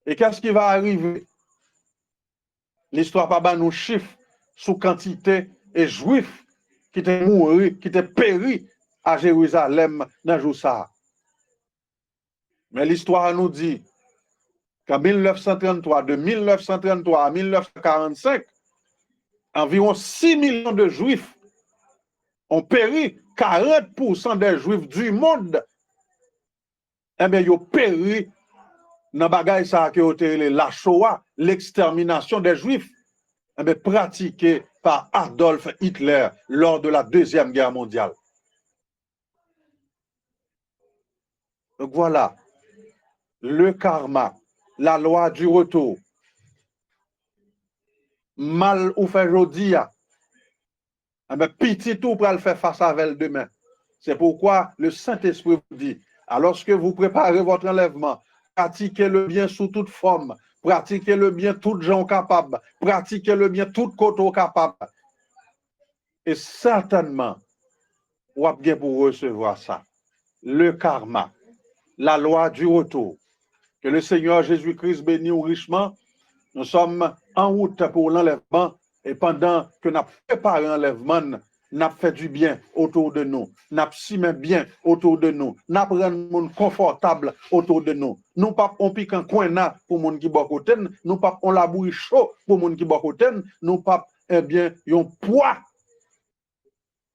Et qu'est-ce qui va arriver? L'histoire pas nous chiffre sous quantité et juifs qui étaient morts, qui étaient péris à Jérusalem dans jour ça. Mais l'histoire nous dit qu'en 1933, de 1933 à 1945, environ 6 millions de juifs ont péri. 40% des juifs du monde, eh bien, ils ont péri dans bagaille ça qui est la Shoah, l'extermination des juifs, eh bien, pratiquée par Adolf Hitler lors de la Deuxième Guerre mondiale. Donc voilà, le karma, la loi du retour. Mal ou fait jodi, mais petit tout pour le faire face avec demain. C'est pourquoi le Saint-Esprit vous dit, alors que vous préparez votre enlèvement, pratiquez le bien sous toute forme, pratiquez le bien toutes gens capables, pratiquez le bien toutes côtés capables. Et certainement, vous avez bien pour recevoir ça. Le karma, la loi du retour. Que le Seigneur Jésus-Christ bénisse richement. Nous sommes en route pour l'enlèvement et pendant que nous préparons l'enlèvement, nous fait du bien autour de nous, nous simé bien autour de nous, nous rendons le monde confortable autour de nous. Nous ne pas on pique un coin pour les gens qui sont côté, nous pas on la bouille chaud pour les gens qui sont côté, nous pas bien un poids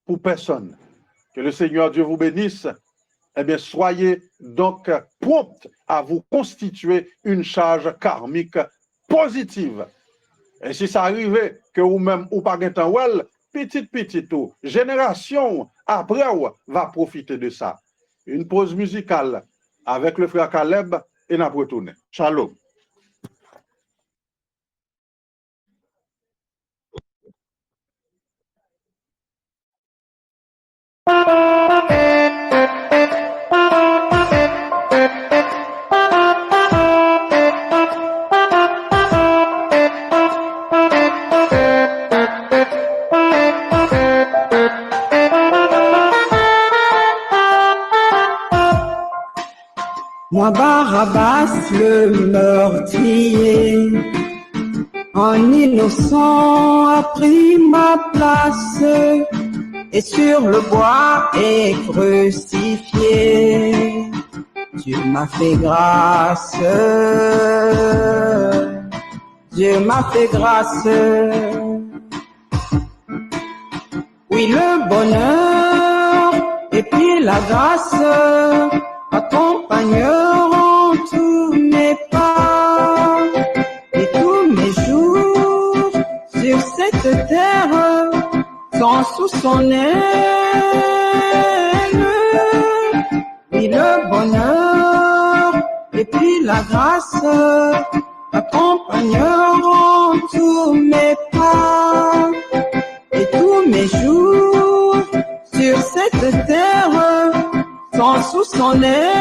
pour personne. Que le Seigneur Dieu vous bénisse. Eh bien, soyez donc prompts à vous constituer une charge karmique positive. Et si ça arrive que vous-même ou pas un temps well, petit tout, génération après va profiter de ça. Une pause musicale avec le frère Caleb et nous retourner. Shalom. Moi, Barabbas, le meurtrier, un innocent a pris ma place et sur le bois est crucifié. Dieu m'a fait grâce, Dieu m'a fait grâce. Oui, le bonheur et puis la grâce accompagneront tous mes pas et tous mes jours sur cette terre sont sous son aile. Et le bonheur et puis la grâce accompagneront tous mes pas et tous mes jours sur cette terre sont sous son aile.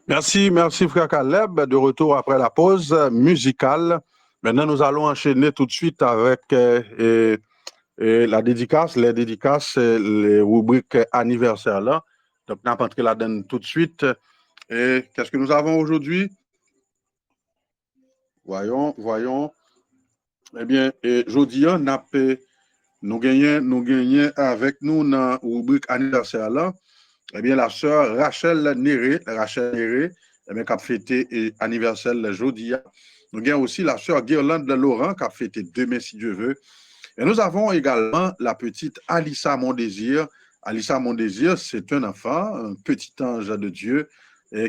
Merci frère Caleb. De retour après la pause musicale. Maintenant, nous allons enchaîner tout de suite avec la dédicace, les dédicaces, les rubriques anniversaires là. Donc, nous allons entrer là-dedans tout de suite. Et qu'est-ce que nous avons aujourd'hui? Voyons. Eh bien, jeudi, nous gagnons avec nous dans la rubrique anniversaire là. Eh bien, la sœur Rachel Néré, eh bien, qui a fêté anniversaire le jeudi. Nous gagnons aussi la sœur Guirlande Laurent, qui a fêté demain, si Dieu veut. Et nous avons également la petite Alissa Mondésir. Alissa Mondésir, c'est un enfant, un petit ange de Dieu,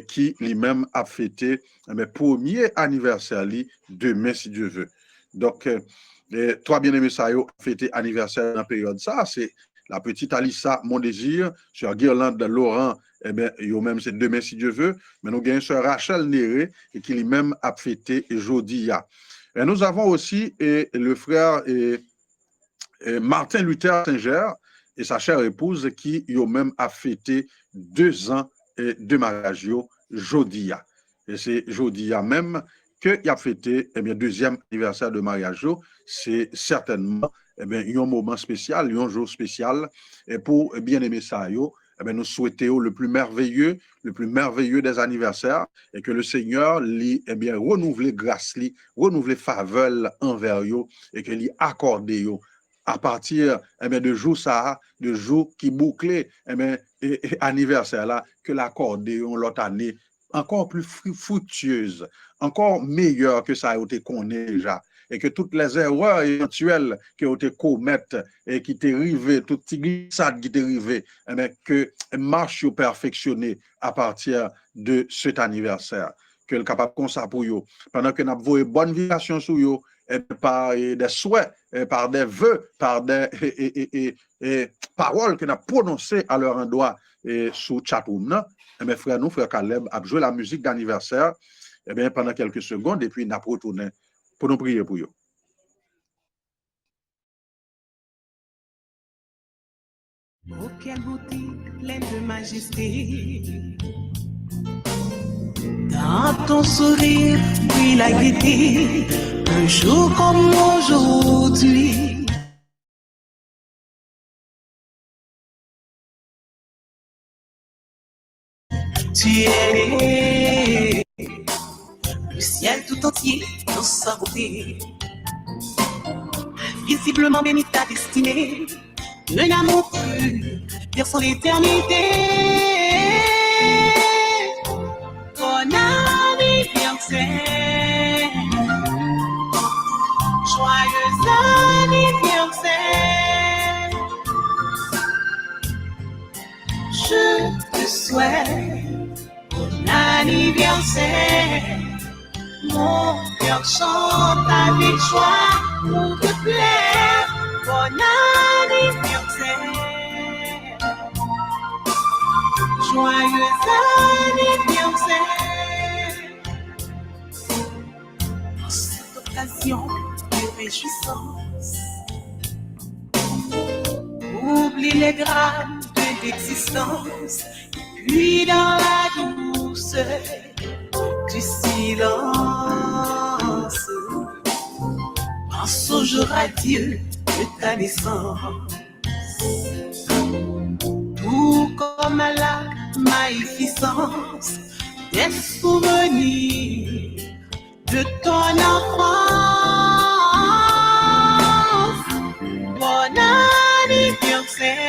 qui lui-même a fêté le premier anniversaire demain, si Dieu veut. Donc, toi, bien-aimé, ça a fêté anniversaire dans la période. Ça, c'est la petite Alissa, mon désir, sur Guirlande Laurent, yo même c'est demain, si Dieu veut. Mais nous avons sur Rachel Néré, et qui lui-même a fêté jeudi. Et nous avons aussi le frère Martin Luther Singer et sa chère épouse qui yo même a fêté 2 ans de mariage jeudi. Et c'est jeudi même qu'il a fêté deuxième anniversaire de mariage. C'est certainement un moment spécial, un jour spécial. Et pour bien-aimer ça, nous souhaitons le plus merveilleux des anniversaires et que le Seigneur lui renouvelle grâce, renouvelle faveur envers eux et que lui accorde à partir de jour ça, de jour qui bouclé anniversaire là, que l'accordéon l'autre année encore plus fructueuse, encore meilleure que ça a été connaît déjà. Et que toutes les erreurs éventuelles qui ont été commises et qui t'est arrivé, toutes les glissades qui t'est arrivé, que marche perfectionner à partir de cet anniversaire. Que le capable comme ça pour vous. Pendant que nous avons une bonne vibration sur vous, par des souhaits, par des vœux, par des paroles que nous avons prononcées à leur endroit sous chatroom. Mes frères, nous, frère Caleb, a joué la musique d'anniversaire pendant quelques secondes et puis nous avons retourné pour nous prier pour eux. Oh, quelle beauté, pleine de majesté. Dans ton sourire, puis la gaieté, un jour comme aujourd'hui. Tu es le ciel tout entier dans sa beauté. Visiblement béni ta destinée, un amour pur, vers l'éternité. Bon anniversaire, joyeux anniversaire. Je te souhaite bon anniversaire. Mon cœur chante avec joie pour te plaire. Bon anniversaire. Joyeux anniversaire. En cette occasion de réjouissance, oublie les grammes de l'existence, puis dans la douceur du silence, pense au jour à Dieu de ta naissance. Tout comme à la magnificence des souvenirs de ton enfance. Bon anniversaire,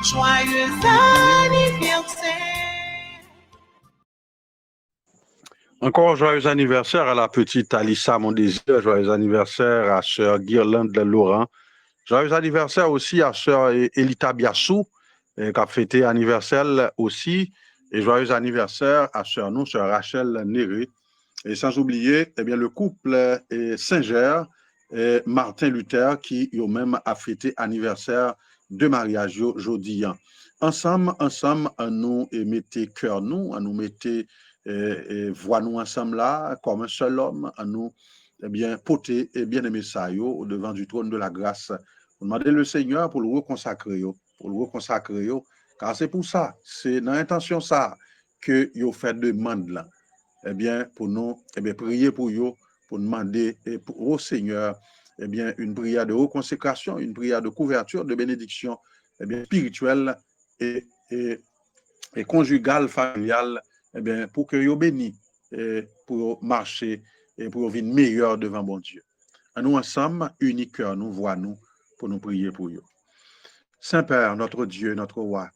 joyeux anniversaire. Encore joyeux anniversaire à la petite Alissa, mon désir. Joyeux anniversaire à sœur Guirlande Laurent. Joyeux anniversaire aussi à sœur Elita Biassou, qui a fêté anniversaire aussi. Et joyeux anniversaire à sœur Rachel Néré. Et sans oublier le couple Singer et Martin Luther qui eux-mêmes a fêté anniversaire de mariage jeudi. Ensemble, nous mettez cœur nous, nous mettez voix nous ensemble là, comme un seul homme, à nous porter et bien aimer ça au devant du trône de la grâce. Vous demandez le Seigneur pour le reconsacrer, car c'est pour ça, c'est dans l'intention ça que vous faites demande là. Pour nous, prier pour vous, pour demander au Seigneur, une prière de reconsécration, une prière de couverture, de bénédiction, spirituelle et conjugale, familiale, pour que vous bénis, pour marcher et pour vivre meilleur devant bon Dieu. À nous ensemble, unis cœur, nous voix nous pour nous prier pour vous. Saint-Père, notre Dieu, notre roi,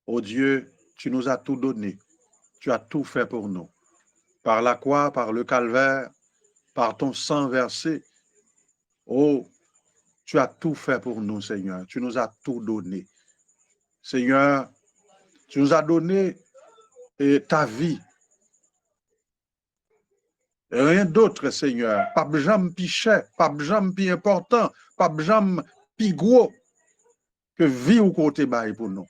ô Dieu, tu nous as tout donné, tu as tout fait pour nous. Par la croix, par le calvaire, par ton sang versé, oh, tu as tout fait pour nous, Seigneur, tu nous as tout donné. Seigneur, tu nous as donné ta vie. Rien d'autre, Seigneur. Pas bjam pi cher, pas bjam pi important, pas bjam pi gros que vie ou côté bail pour nous.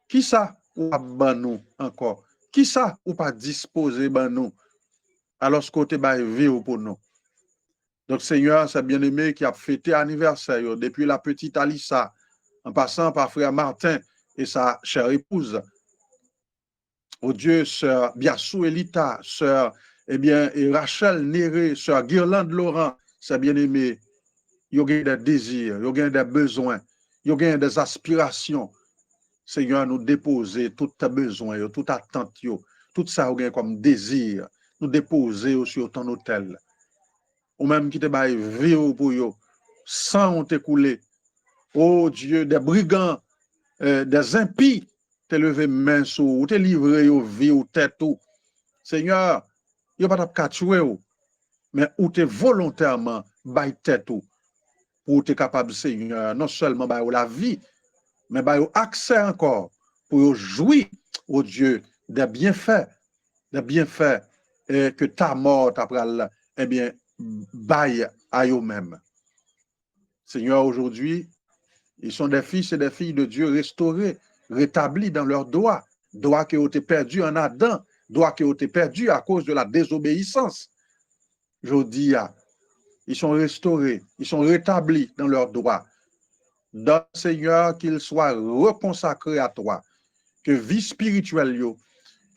Qui ça ou pas ban nous encore? Qui ça ou pas disposer ban nous? Alors ce côté bail vie ou pour nous. Donc Seigneur, c'est bien-aimé qui a fêté anniversaire depuis la petite Alissa, en passant par frère Martin et sa chère épouse. Oh Dieu, sœur Biasou Elita, sœur et Rachel Néré, sœur Guirlande Laurent, c'est bien-aimé, il y a des désirs, il y a des besoins, il y a des aspirations. Seigneur, nous déposer tous tes besoins, toute attente, tout ça comme désir, nous déposer sur ton autel. Ou même qui te baille vie pour eux, sans t'écouler. Oh Dieu, des brigands, des impies, te levé main sur ou te livré au vie ou tête ou. Seigneur, il n'y a pas de tuer, mais ou te volontairement baille tête ou pour te capable, Seigneur, non seulement baille la vie, mais baille accès encore pour jouir, oh Dieu, des bienfaits que ta mort après, eh bien, baille à eux-mêmes. Seigneur, aujourd'hui, ils sont des fils et des filles de Dieu restaurés, rétablis dans leurs droits qui ont été perdus en Adam, droits qui ont été perdus à cause de la désobéissance. Je dis, ils sont restaurés, ils sont rétablis dans leurs droits. Donne, Seigneur, qu'ils soient reconsacrés à toi, que vie spirituelle,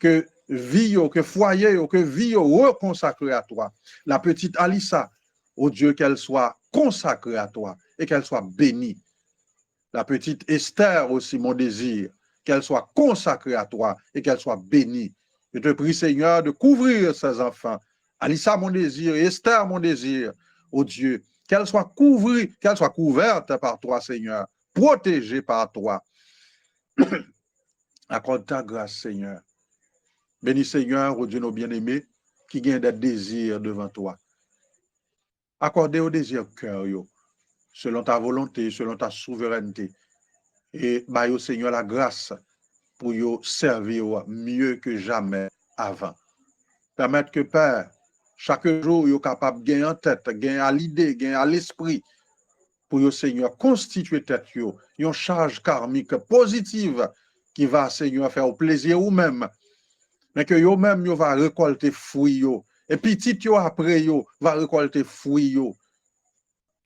que vie, que foyer, que vie reconsacrée à toi. La petite Alissa, oh Dieu, qu'elle soit consacrée à toi et qu'elle soit bénie. La petite Esther aussi, mon désir, qu'elle soit consacrée à toi et qu'elle soit bénie. Je te prie, Seigneur, de couvrir ses enfants. Alissa, mon désir, Esther, mon désir, oh Dieu, qu'elle soit couverte par toi, Seigneur, protégée par toi. Accorde ta grâce, Seigneur. Bénis, Seigneur, oh Dieu, nos bien-aimés, qui gagnent des désirs devant toi. Accordez au désir cœur, selon ta volonté, selon ta souveraineté. Et baille au Seigneur la grâce pour yo servir mieux que jamais avant. Permettre que Père, chaque jour, yo capable de gagner en tête, gagner à l'idée, gagner à l'esprit, pour yo Seigneur constituer tête yo, une charge karmique positive qui va, Seigneur, faire au plaisir ou même, mais que yo même yo va récolter fruit yo, et petit yo après yo va récolter fruit yo.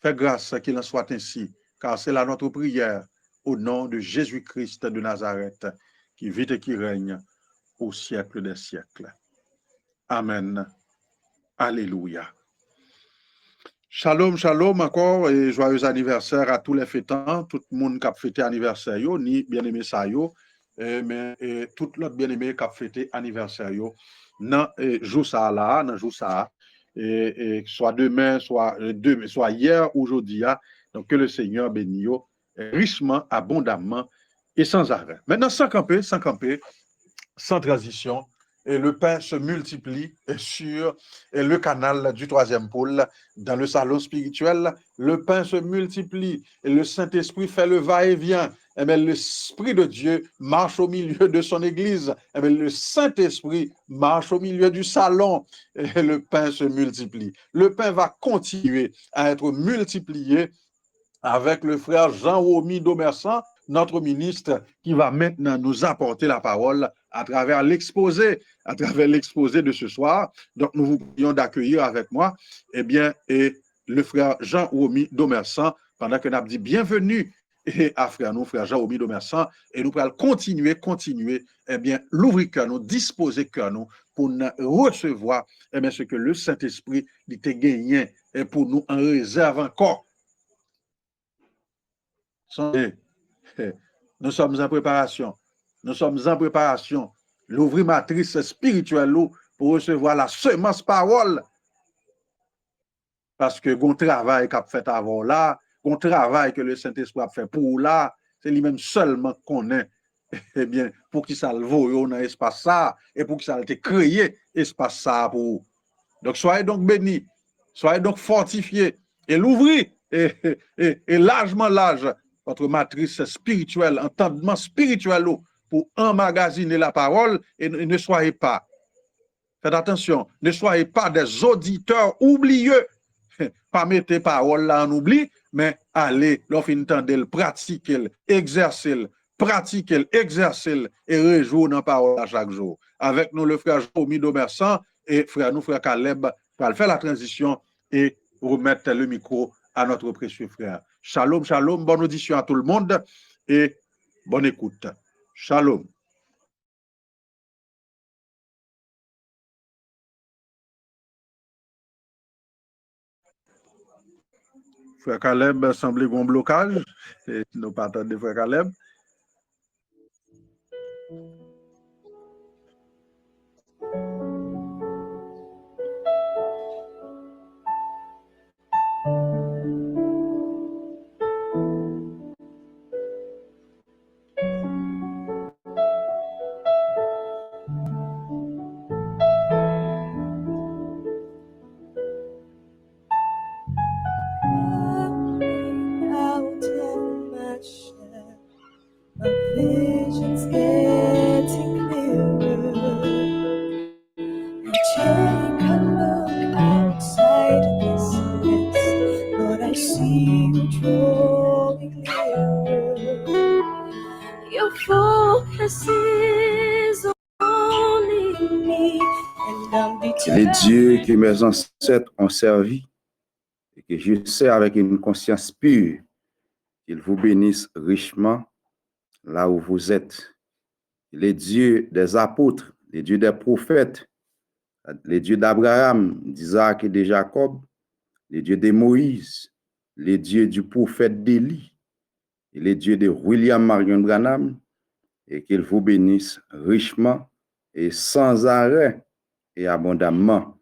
Fais grâce qu'il en soit ainsi, car c'est là notre prière, au nom de Jésus-Christ de Nazareth, qui vit et qui règne au siècle des siècles. Amen. Alléluia. Shalom, shalom encore, et joyeux anniversaire à tous les fêtants, tout le monde qui a fêté anniversaire, ni bien-aimé ça, mais tout l'autre bien-aimé qui a fêté anniversaire, dans jour ça là, dans jour ça, soit demain, soit hier, aujourd'hui, donc que le Seigneur bénisse richement, abondamment et sans arrêt. Maintenant, sans camper, sans transition, et le pain se multiplie sur le canal du troisième pôle, dans le salon spirituel, le pain se multiplie et le Saint-Esprit fait le va-et-vient. Et bien, l'Esprit de Dieu marche au milieu de son église. Et bien, le Saint-Esprit marche au milieu du salon et le pain se multiplie. Le pain va continuer à être multiplié avec le frère Jean-Romy Domersan, notre ministre, qui va maintenant nous apporter la parole à travers l'exposé de ce soir. Donc, nous vous prions d'accueillir avec moi, le frère Jean-Romy Domersan, pendant que nous avons dit bienvenue à frère Jean-Romy Domersan, et nous allons continuer, l'ouvrir cœur nous, disposer cœur nous, pour nous recevoir, ce que le Saint-Esprit dit gagné, et pour nous en réserve encore. Nous sommes en préparation. L'ouvrir matrice spirituelle pour recevoir la semence parole. Parce que bon travail qu'a fait avant là, bon travail que le Saint-Esprit a fait pour là, c'est lui-même seulement qu'on est. Eh bien, pour qu'il ça le voie dans l'espace ça, et pour qu'il ça été créé espace ça pour vous. Donc, soyez donc bénis, soyez donc fortifiés, et l'ouvrir, et largement large, votre matrice spirituelle, entendement spirituel pour emmagasiner la parole et ne soyez pas, faites attention, ne soyez pas des auditeurs oublieux. Pas mettre parole là en oubli, mais allez, l'offre entendre, pratiquer, exercer, pratiquer, exercer et rejoindre dans la parole à chaque jour. Avec nous, le frère Jomi Domersan et frère Caleb, pour faire la transition et remettre le micro à notre précieux frère. Shalom, shalom, bonne audition à tout le monde et bonne écoute. Shalom. Frère Caleb semblait un blocage. Et nous partons de frère Caleb. Visions getting clearer. Take a look outside this nest. Lord, I see you drawing nearer. Your focus is only me, and I'm Les determined. dieux que mes ancêtres ont servi et que je sers avec une conscience pure, qu'ils vous bénissent richement là où vous êtes. Les dieux des apôtres, les dieux des prophètes, les dieux d'Abraham, d'Isaac et de Jacob, les dieux de Moïse, les dieux du prophète d'Élie, et les dieux de William Marion Branham, et qu'ils vous bénissent richement et sans arrêt et abondamment.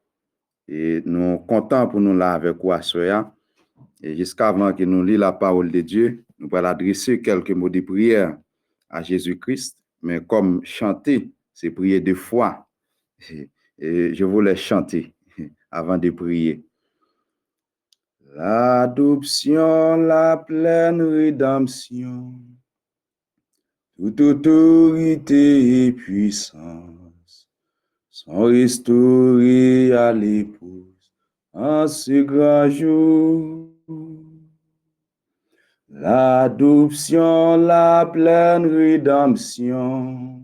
Et nous sommes contents pour nous là avec vous, Soya. Et jusqu'avant que nous lisions la parole de Dieu, nous allons adresser quelques mots de prière à Jésus-Christ, mais comme chanter, c'est prier de foi. Et je voulais chanter avant de prier. L'adoption, la pleine rédemption, toute autorité et puissance sont restaurées à l'épouse en ce grand jour. L'adoption, la pleine rédemption,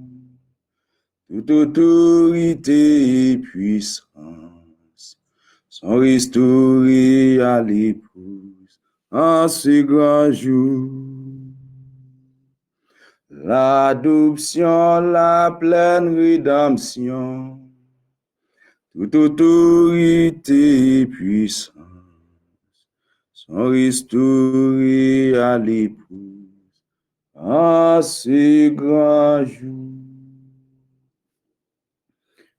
toute autorité et puissance sont restaurées à l'épouse en ce grand jour. L'adoption, la pleine rédemption, toute autorité et puissance sont restaurées à l'épouse en ce grand jour.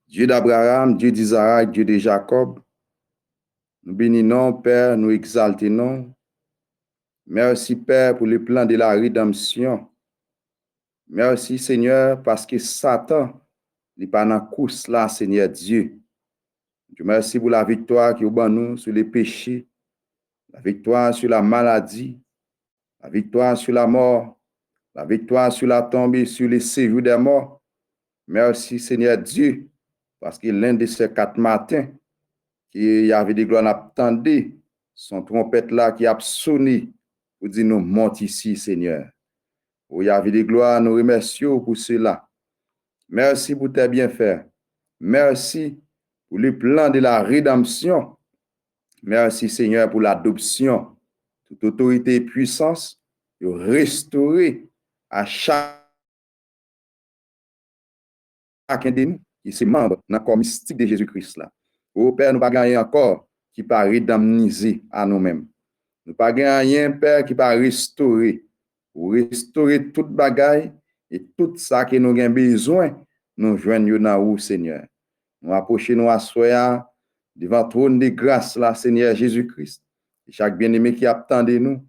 Dieu d'Abraham, Dieu d'Isaac, Dieu de Jacob, nous bénissons, Père, nous exaltons. Merci, Père, pour le plan de la rédemption. Merci, Seigneur, parce que Satan n'est pas dans la course là, Seigneur Dieu. Dieu merci pour la victoire qui est au nous sur les péchés, la victoire sur la maladie, la victoire sur la mort, la victoire sur la tombe et sur les séjours des morts. Merci, Seigneur Dieu, parce que l'un de ces 4 matins, qui y avait des gloires attendées, son trompette là qui a sonné pour dire nous monte ici, Seigneur. Où il y avait des gloires, nous remercions pour cela. Merci pour tes bienfaits. Merci pour le plan de la rédemption. Merci, Seigneur, pour l'adoption. Toute autorité et puissance, de restaurer à chacun de nous qui est membre dans le corps mystique de Jésus-Christ là. Au Père, nous ne pas gagner encore qui pas rédempniser à nous-mêmes. Nous ne pas gagner, Père, qui pas restaurer. Pour restaurer toute bagaille et tout ça que nous avons besoin, nous joignons dans vous, Seigneur. Nous approchons à soi devant le trône de grâce, là, Seigneur Jésus-Christ. Et chaque bien-aimé qui attend de nous,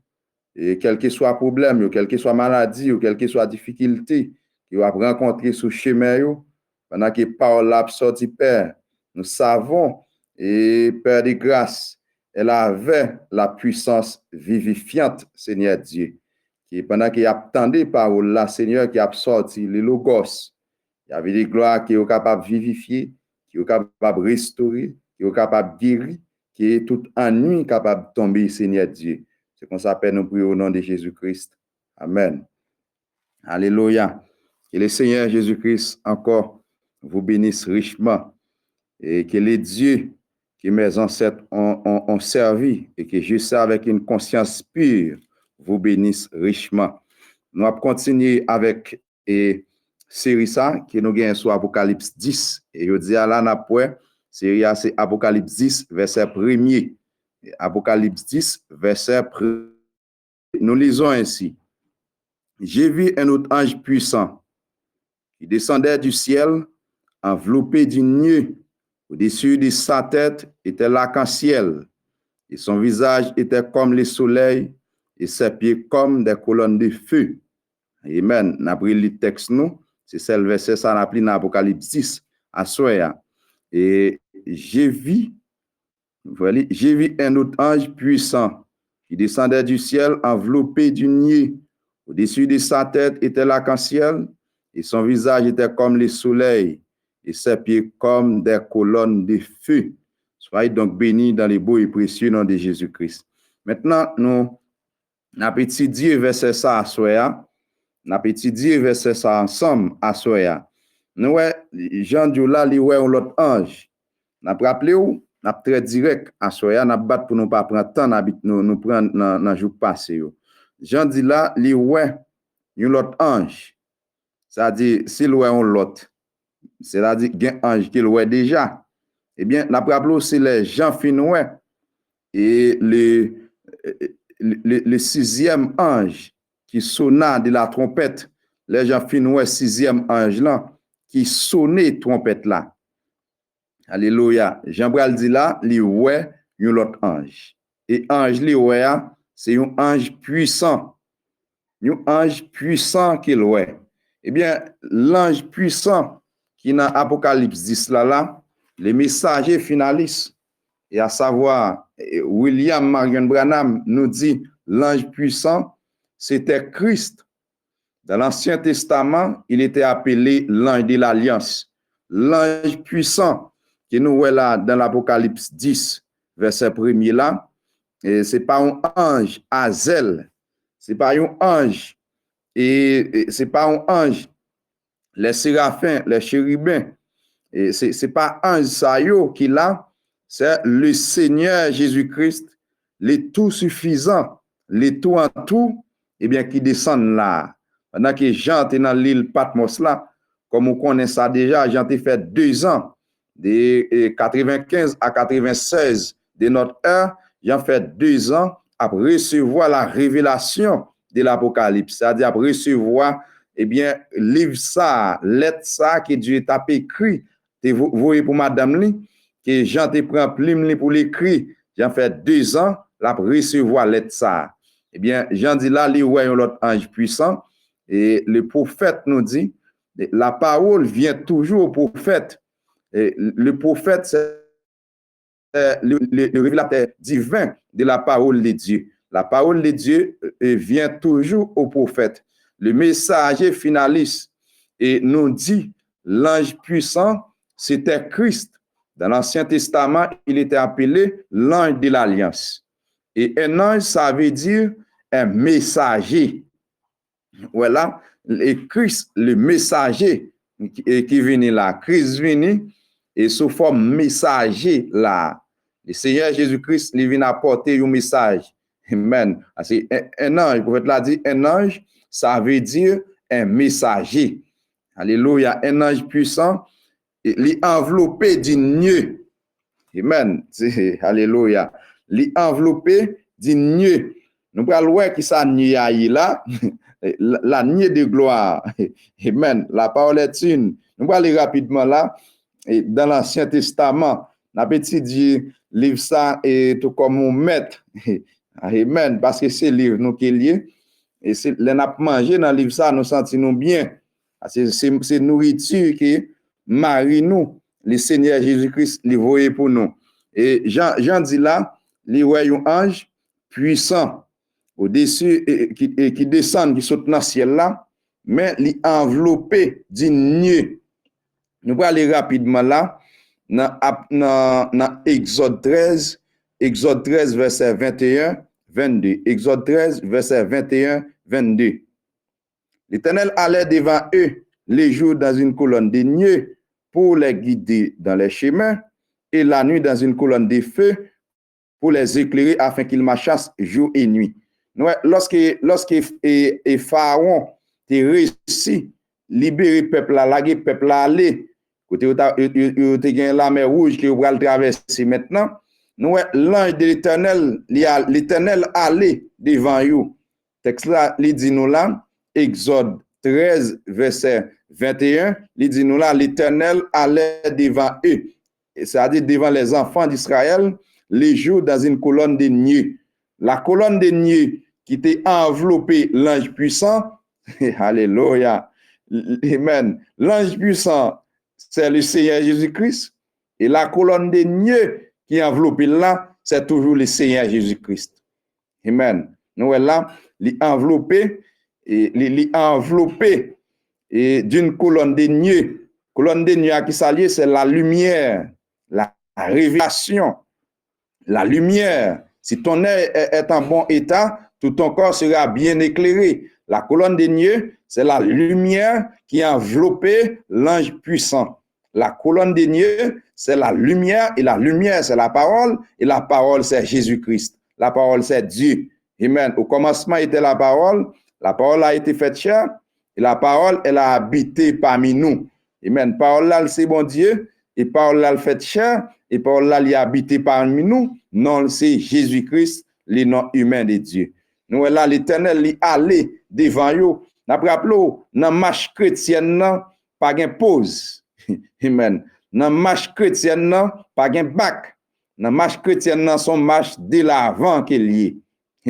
et quel que soit le problème, quelle que soit la maladie, ou quelle que soit la difficulté qu'il va rencontrer sur le chemin, pendant que par la sortie, Père, nous savons, et Père de grâce, elle avait la puissance vivifiante, Seigneur Dieu, qui pendant qu'il attendait parole la Seigneur qui a sorti le logos, il y avait des gloires qui sont capables de vivifier, qui sont capables de restaurer, qui sont capables de guérir, qui est tout ennui capable de tomber, Seigneur Dieu. C'est qu'on s'appelle nous prions au nom de Jésus-Christ. Amen. Alléluia. Que le Seigneur Jésus-Christ encore vous bénisse richement et que les dieux que mes ancêtres ont servi et que je sais avec une conscience pure vous bénisse richement. Nous allons continuer avec et série ça que nous gagnons sur Apocalypse 10 et je dis à la napoué série c'est Apocalypse 10 verset 1er. Apocalypse 10 verset 1er. Nous lisons ainsi. J'ai vu un autre ange puissant qui descendait du ciel enveloppé d'une nuée. Au-dessus de sa tête était l'arc-en-ciel, et son visage était comme le soleil, et ses pieds comme des colonnes de feu. Amen. N'a pris le texte nous, c'est le verset ça n'a pris dans Apocalypse 10 à soya. Et j'ai vu un autre ange puissant qui descendait du ciel enveloppé d'une nuée. Au-dessus de sa tête était l'arc-en-ciel, et son visage était comme le soleil, et ses pieds comme des colonnes de feu. Soyez donc bénis dans les beaux et précieux noms de Jésus-Christ. Maintenant, nous avons étudié verset ça à soya. Nous avons étudié verset ça ensemble à soya. Nous, Jean Dioula, lui, l'autre ange. Nous avons rappelé où? Nous avons très direct à soya. Nous avons battu pour nous pas prendre temps, nous prendre dans le jour passé. Jean dit là, lui, l'autre ange. C'est-à-dire, si l'autre, c'est-à-dire qu'il y a un ange qui le déjà. Eh bien, nous avons rappelé aussi les gens finoués et le sixième ange qui sonna de la trompette, les gens finoués, sixième ange là, qui sonnait trompette là. Alléluia. Jean-Bral dit là, li ouais, yon l'autre ange. Et ange li ouais, c'est un ange puissant. Un ange puissant qu'il ouais. Eh bien, l'ange puissant qui dans Apocalypse 10 là, les messagers finalistes, et à savoir, William Marion Branham nous dit, l'ange puissant, c'était Christ. Dans l'Ancien Testament, il était appelé l'ange de l'Alliance. L'ange puissant, qui nous voit là dans l'Apocalypse 10, verset 1er là, et c'est pas un ange Azel, c'est pas un ange, et c'est pas un ange, les séraphins, les chérubins, et c'est pas ange Sayo qui là, c'est le Seigneur Jésus-Christ, le tout suffisant, le tout en tout, et bien qui descend là. Pendant que Jean était dans l'île Patmos là, comme on connaît ça déjà, Jean a fait 2 ans, de 95 à 96 de notre ère, Jean fait 2 ans à recevoir la révélation de l'Apocalypse, c'est-à-dire à recevoir, eh bien, livre ça, lettre ça que Dieu t'a écrit. Vous voyez pour madame li, que Jean te prend plume li pour l'écrit, Jean fait 2 ans, là pour recevoir lettre ça. Eh bien, Jean dit là, li ouais l'autre ange puissant, et le prophète nous dit, la parole vient toujours au prophète. Et le prophète, c'est le révélateur divin de la parole de Dieu. La parole de Dieu vient toujours au prophète. Le messager finaliste et nous dit, l'ange puissant, c'était Christ. Dans l'Ancien Testament, il était appelé l'ange de l'Alliance. Et un ange, ça veut dire un messager. Voilà, et Christ, le messager qui vient là, Christ vient et sous forme messager là. Le Seigneur Jésus-Christ, il vient apporter un message. Amen. C'est un ange, le prophète l'a dit, un ange, ça veut dire un messager. Alléluia, un ange puissant, il est enveloppé d'une nuée. Amen. Alléluia. Il est enveloppé d'une nuée. Nous allons voir qui ça nuée là. La nuée de gloire. Amen. La parole est une. Nous allons aller rapidement là. Et dans l'Ancien Testament, la petite dit, livre ça et tout comme on met. Amen. Parce que c'est livre nous qui est lié. Et c'est les n'a mangé dans le livre ça, nous sentons bien. C'est nourriture qui marie nous. Le Seigneur Jésus-Christ, il voyait pour nous. Et Jean dit là, il voit un ange puissant. au-dessus qui descend, qui saute dans le ciel là, mais li enveloppé d'une nuée. Nous allons aller rapidement là, dans Exode 13, verset 21, 22. Exode 13, verset 21, 22. L'Éternel allait devant eux les jours dans une colonne de nuée pour les guider dans les chemins, et la nuit dans une colonne de feu pour les éclairer afin qu'ils marchassent jour et nuit. Lorsque Pharaon a réussi libérer le peuple, laguer le peuple aller, côté où il y a la mer rouge qui va le traverser maintenant, l'ange de l'Éternel allait devant eux. Texte là, il dit nous là, Exode 13, verset 21, il dit nous là, l'Éternel allait devant eux, c'est-à-dire devant les enfants d'Israël, les jours dans une colonne de nuée. La colonne de nuée qui était enveloppée l'ange puissant, alléluia, amen. L'ange puissant, c'est le Seigneur Jésus-Christ. Et la colonne de nuée qui est enveloppée là, c'est toujours le Seigneur Jésus-Christ. Amen. Nous là, l'enveloppé d'une colonne de nuée. Colonne de nuée qui s'allie, c'est la lumière, la révélation, la lumière. Si ton œil est en bon état, tout ton corps sera bien éclairé. La colonne de nuée, c'est la lumière qui a enveloppé l'ange puissant. La colonne de nuée, c'est la lumière, et la lumière, c'est la parole, et la parole, c'est Jésus-Christ. La parole, c'est Dieu. Amen. Au commencement était la parole a été faite chair, et la parole, elle a habité parmi nous. Amen. Parole là, c'est bon Dieu, et parole là, elle fait chair, et parole là, elle a habité parmi nous. Non, c'est Jésus-Christ, le nom humain de Dieu. Nous, là, l'Éternel, il allait devant nous. Après, dans la marche chrétienne, pas de pause. Amen. Dans la marche chrétienne, pas de bac. Dans la marche chrétienne, son marche de l'avant qu'il y est.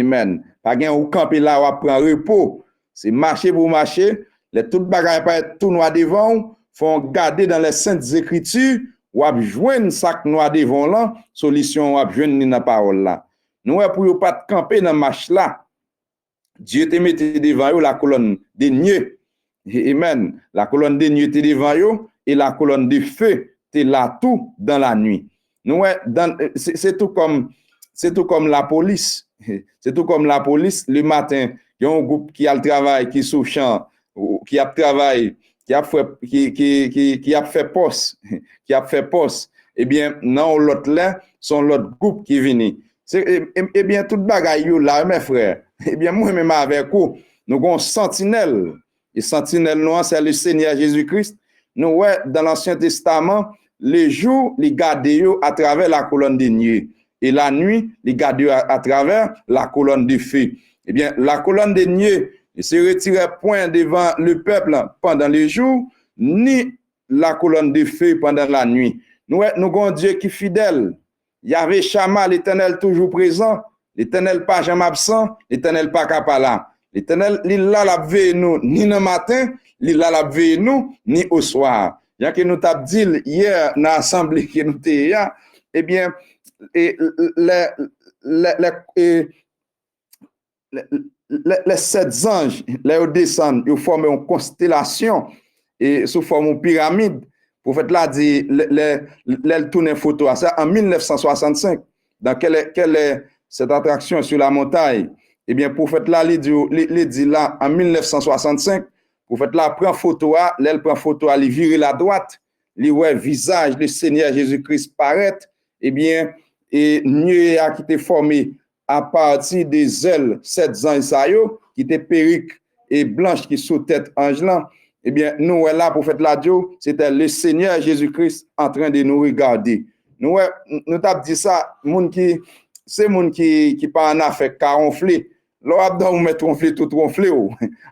Amen. Pas de ou camper là, ou prendre repos. C'est marcher pour marcher. Les toutes bagages pas être tout noir devant. Faut garder dans les saintes écritures. Ou ap joindre sac noir devant là. Solution ou ap joindre dans la parole là. Nous, pour pas camper dans la marche là. Dieu te mette devant eux la colonne de nuée. Amen. La colonne de nuée te devant eux et la colonne de feu te là tout dans la nuit. Nous, c'est tout comme la police. C'est tout comme la police le matin. Il y a un groupe qui a le travail, qui sous champ, qui a travail, qui a fait poste. Eh bien, non, l'autre là, sont l'autre groupe qui vient. Eh bien, tout bagaille là, mes frères. Eh bien, moi-même avec vous, nous avons sentinelle. Et sentinelle noire, c'est le Seigneur Jésus-Christ. Nous, dans l'Ancien Testament, les jours, les gardaient à travers la colonne de nuée. Et la nuit, les gardaient à travers la colonne de feu. Eh bien, la colonne de nuée ne se retirait point devant le peuple pendant les jours, ni la colonne de feu pendant la nuit. Nous avons un Dieu qui est fidèle. Yahvé Shama, l'Éternel toujours présent, l'Éternel pas jamais absent, l'Éternel pas capable. L'Éternel, il là la veille nous, ni le matin, il là la veille nous, ni au soir. Bien que nous t'avons dit hier dans l'assemblée que nous étions, eh bien, les 7 anges, les descendent, ils forment une constellation et sous forme de pyramide. Le prophète l'a dit, elle tourne une photo à ça en 1965. Dans quelle est cette attraction sur la montagne? Eh bien, le prophète là, il dit là, en 1965, le prophète là prend photo à, elle prend photo à, il vire la droite, il voit le visage du Seigneur Jésus-Christ paraître. Eh bien, et nuée qui était formé à partir des ailes 7 anges qui étaient perruque et blanche qui sous tête ange là. Eh bien, nous, là, prophète Ladio, c'était le Seigneur Jésus-Christ en train de nous regarder. Nous t'avons dit ça, c'est moun qui pas en affaire caronflé. L'abdon met ronflé tout ronflé.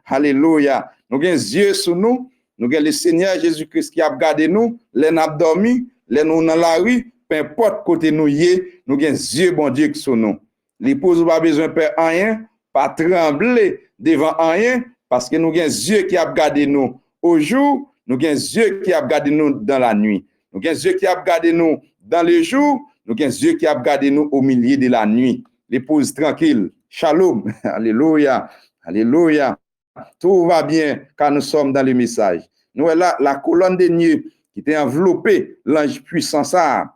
Alléluia. Nous avons les yeux sur nous, nous avons le Seigneur Jésus-Christ qui a gardé nous, les n'a dormi, les nous dans la rue, peu importe côté nous y, nous avons les yeux bon Dieu sur nous. L'épouse n'a pas besoin de faire rien, pas trembler devant rien, parce que nous avons les yeux qui a gardé nous au jour, nous avons les yeux qui a gardé nous dans la nuit. Nous avons les yeux qui a gardé nous dans le jour, nous avons les yeux qui a gardé nous au milieu de la nuit. L'épouse tranquille, Shalom. Alléluia. Alléluia. Tout va bien quand nous sommes dans le message. Nous là la colonne de nuée qui était enveloppée, l'ange puissant ça.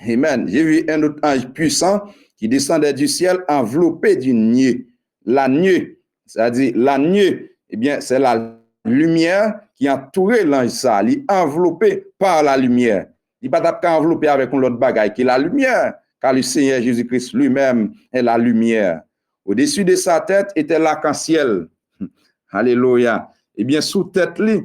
Amen. J'ai vu un autre ange puissant qui descendait du ciel enveloppé d'une nuée. La nuée, c'est-à-dire la nuée, eh bien, c'est la lumière qui entourait l'ange ça, il est enveloppé par la lumière. Il n'est pas enveloppé avec un autre bagaille qui est la lumière, car le Seigneur Jésus-Christ lui-même est la lumière. Au-dessus de sa tête était l'arc-en-ciel. Alléluia. Eh bien, sous tête li,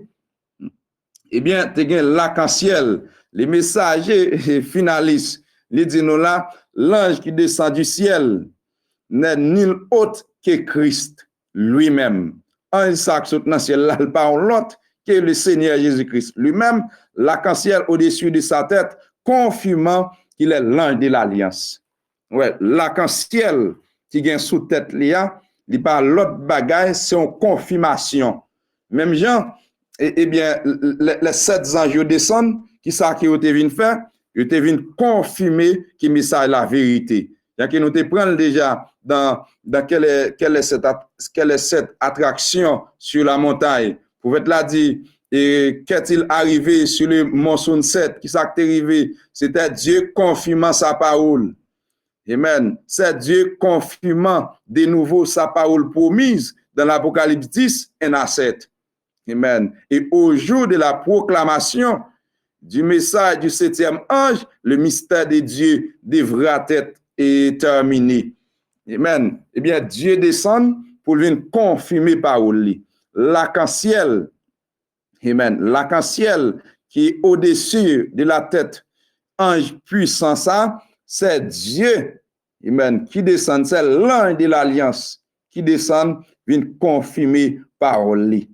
eh bien, tu as l'arc-en-ciel. Les messagers finalistes, les disent nous là, l'ange qui descend du ciel n'est nul autre que Christ lui-même. Un sac saute dans le ciel, là, pas l'autre que le Seigneur Jésus-Christ lui-même, l'arc-en-ciel au-dessus de sa tête, confirmant qu'il est l'ange de l'alliance. Ouais, l'arc-en-ciel qui vient sous tête là, il pas l'autre bagaille, c'est une confirmation. Même Jean, eh bien, les 7 anges descendent, qui ça qui ont été faire, ils ont été confirmer qui message la vérité. Donc, nous te prenons déjà dans quelle est cette attraction sur la montagne. Pour être là dit, et qu'est-il arrivé sur le mont Sunset? Qui ça qui est arrivé? C'était Dieu confirmant sa parole. Amen. C'est Dieu confirmant de nouveau sa parole promise dans l'Apocalypse 10 et 7. Amen. Et au jour de la proclamation du message du 7e ange, le mystère de Dieu devra être terminé. Amen. Eh bien, Dieu descend pour venir confirmer parole. L'arc-en-ciel, amen, l'arc-en-ciel qui est au-dessus de la tête, ange puissant ça, c'est Dieu, amen, qui descend, c'est l'ange de l'alliance qui descend, vient confirmer parole.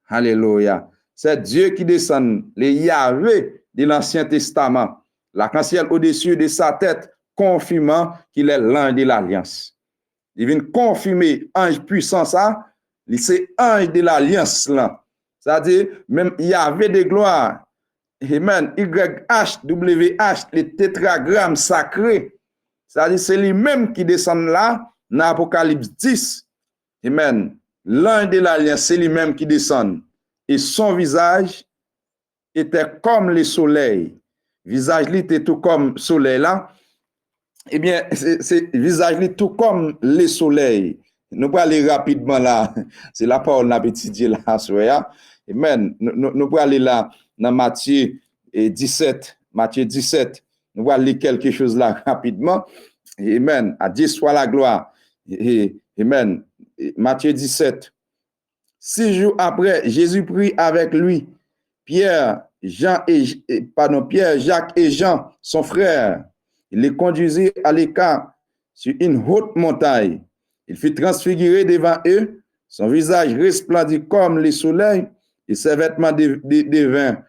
Alléluia. C'est Dieu qui descend, les Yahvé de l'Ancien Testament, l'arc-en-ciel au-dessus de sa tête, confirmant qu'il est l'ange de l'alliance. Il vient confirmer ange puissant ça, c'est ange de l'alliance là. C'est-à-dire, même Yahvé de gloire, amen, YHWH, le tétragramme sacré, c'est-à-dire c'est lui-même qui descend là, dans Apocalypse 10, amen, l'ange de l'alliance, c'est lui-même qui descend, et son visage était comme le soleil, visage lui était tout comme soleil là, eh bien, c'est visage lui tout comme le soleil. Nous allons aller rapidement là, c'est la parole n'a étudié là, amen, nous allons aller là, dans Matthieu 17, nous allons lire quelque chose là rapidement, amen, à Dieu soit la gloire, amen, Matthieu 17. 6 jours après, Jésus prit avec lui Pierre, Jacques et Jean, son frère. Il les conduisit à l'écart sur une haute montagne. Il fut transfiguré devant eux, son visage resplendit comme le soleil et ses vêtements devinrent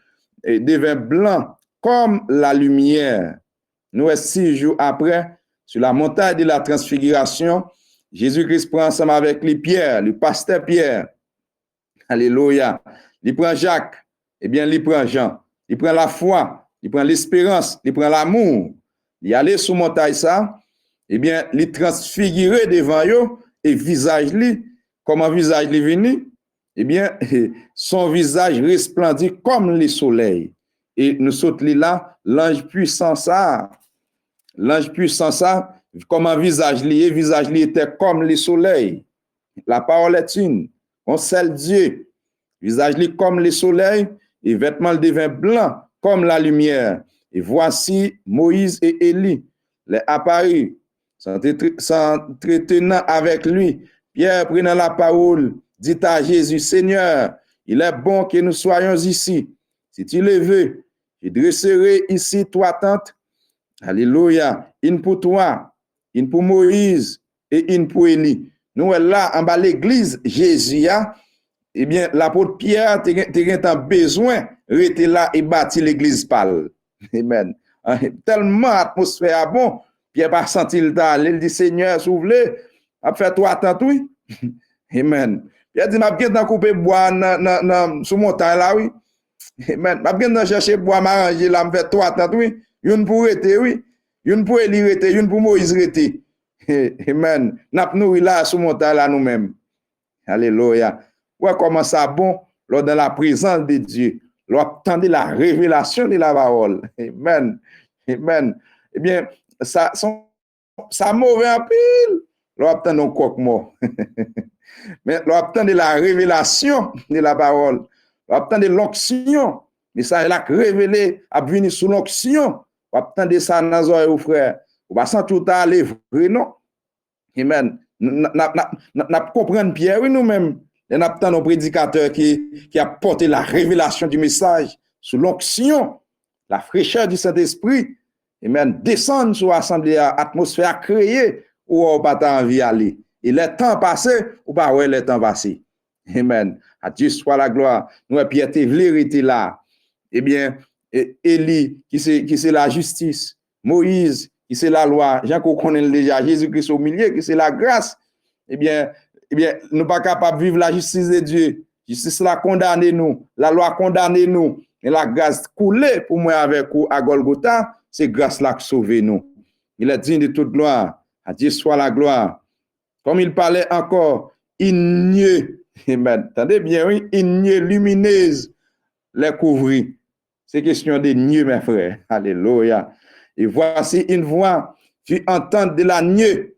blancs comme la lumière. Nous, 6 jours après, sur la montagne de la transfiguration, Jésus-Christ prend ensemble avec les Pierre, le pasteur Pierre. Alléluia. Il prend Jacques, eh bien, il prend Jean. Il prend la foi, il prend l'espérance, il prend l'amour. Il allait sous montagne ça, eh bien, il transfiguré devant eux et visage lui, comment visage lui venu, eh bien, son visage resplendit comme le soleil. Et nous sautons là, l'ange puissant ça, comment visage lui était comme le soleil. La parole est une, on seul Dieu, visage lui comme le soleil, et vêtements devint blanc comme la lumière. Et voici Moïse et Élie, les apparus, s'entretenant avec lui. Pierre prenant la parole, dit à Jésus, Seigneur, il est bon que nous soyons ici. Si tu le veux, je dresserai ici trois tentes. Alléluia. Une pour toi, une pour Moïse et une pour Élie. Nous, là, en bas l'église, Jésus, eh bien, l'apôtre Pierre, tu as besoin de rester là et bâtir l'église pâle. Amen. Tellement atmosphère bon, Pierre pas senti le temps. Il dit Seigneur, s'il vous plaît, a fait toi attendre oui. Amen. Pierre dit m'a bien couper bois sur montagne là oui. Amen. M'a bien chercher bois m'arranger là me fait toi attendre oui. Une pour rester oui. Une pour Élie rester, une pour Moïse rester. Amen. N'a nourri là sous montagne là nous-mêmes. Alléluia. Ouais, comment ça bon, lors dans la présence de Dieu, lors attendre la révélation de la parole. Amen. Amen. Eh bien, ça mauvais en pile. Lors attendre un coq mort. Mais lors attendre la révélation de la parole. Lors attendre l'onction. Mais ça, il a révélé, a venir sous l'onction. Lors attendre ça dans les oreilles, frère. Ou pas sans tout aller vrai, non? Amen. N'a comprendre Pierre nous-mêmes. Nous avons un prédicateur qui a porté la révélation du message sous l'onction, la fraîcheur du Saint-Esprit. Amen. Descendre sur l'assemblée, l'atmosphère créée où on n'a pas envie d'aller. Et le temps passé, ou pas ouais, le temps passé. Amen. À Dieu soit la gloire. Nous, Pierre, t'es vérité là. Eh bien, Élie, qui c'est la justice. Moïse, qui c'est la loi. Jean qu'on connaît déjà. Jésus-Christ au milieu, qui c'est la grâce. Eh bien, nous ne sommes pas capables de vivre la justice de Dieu. Justice la condamne nous. La loi condamne nous. Et la grâce coulée pour moi avec vous à Golgotha, c'est grâce là qui sauve nous. Il est digne de toute gloire. À Dieu soit la gloire. Comme il parlait encore, igneux. Amen. Attendez bien, oui, igneux, lumineuse, les couvrir. C'est question de nieux, mes frères. Alléluia. Et voici une voix, tu entends de la nieux.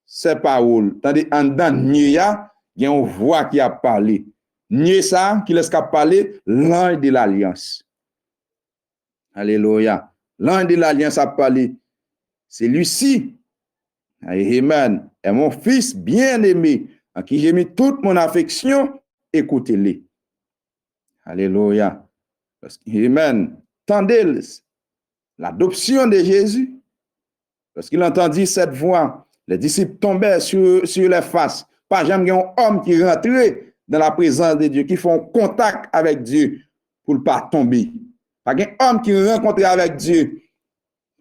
C'est parole. Tandis en dedans nieux, il y a une voix qui a parlé. Nieux ça, qui laisse parler, l'ange de l'alliance. Alléluia. L'ange de l'alliance a parlé. C'est lui-ci. Amen. Et mon fils bien-aimé, en qui j'ai mis toute mon affection, écoutez-le. Alléluia. Amen. Tendez l'adoption de Jésus. Lorsqu'il entendit cette voix, les disciples tombaient sur les faces. Pas jamais un homme qui rentrait dans la présence de Dieu, qui font contact avec Dieu pour ne pas tomber. Pas un homme qui rencontre avec Dieu.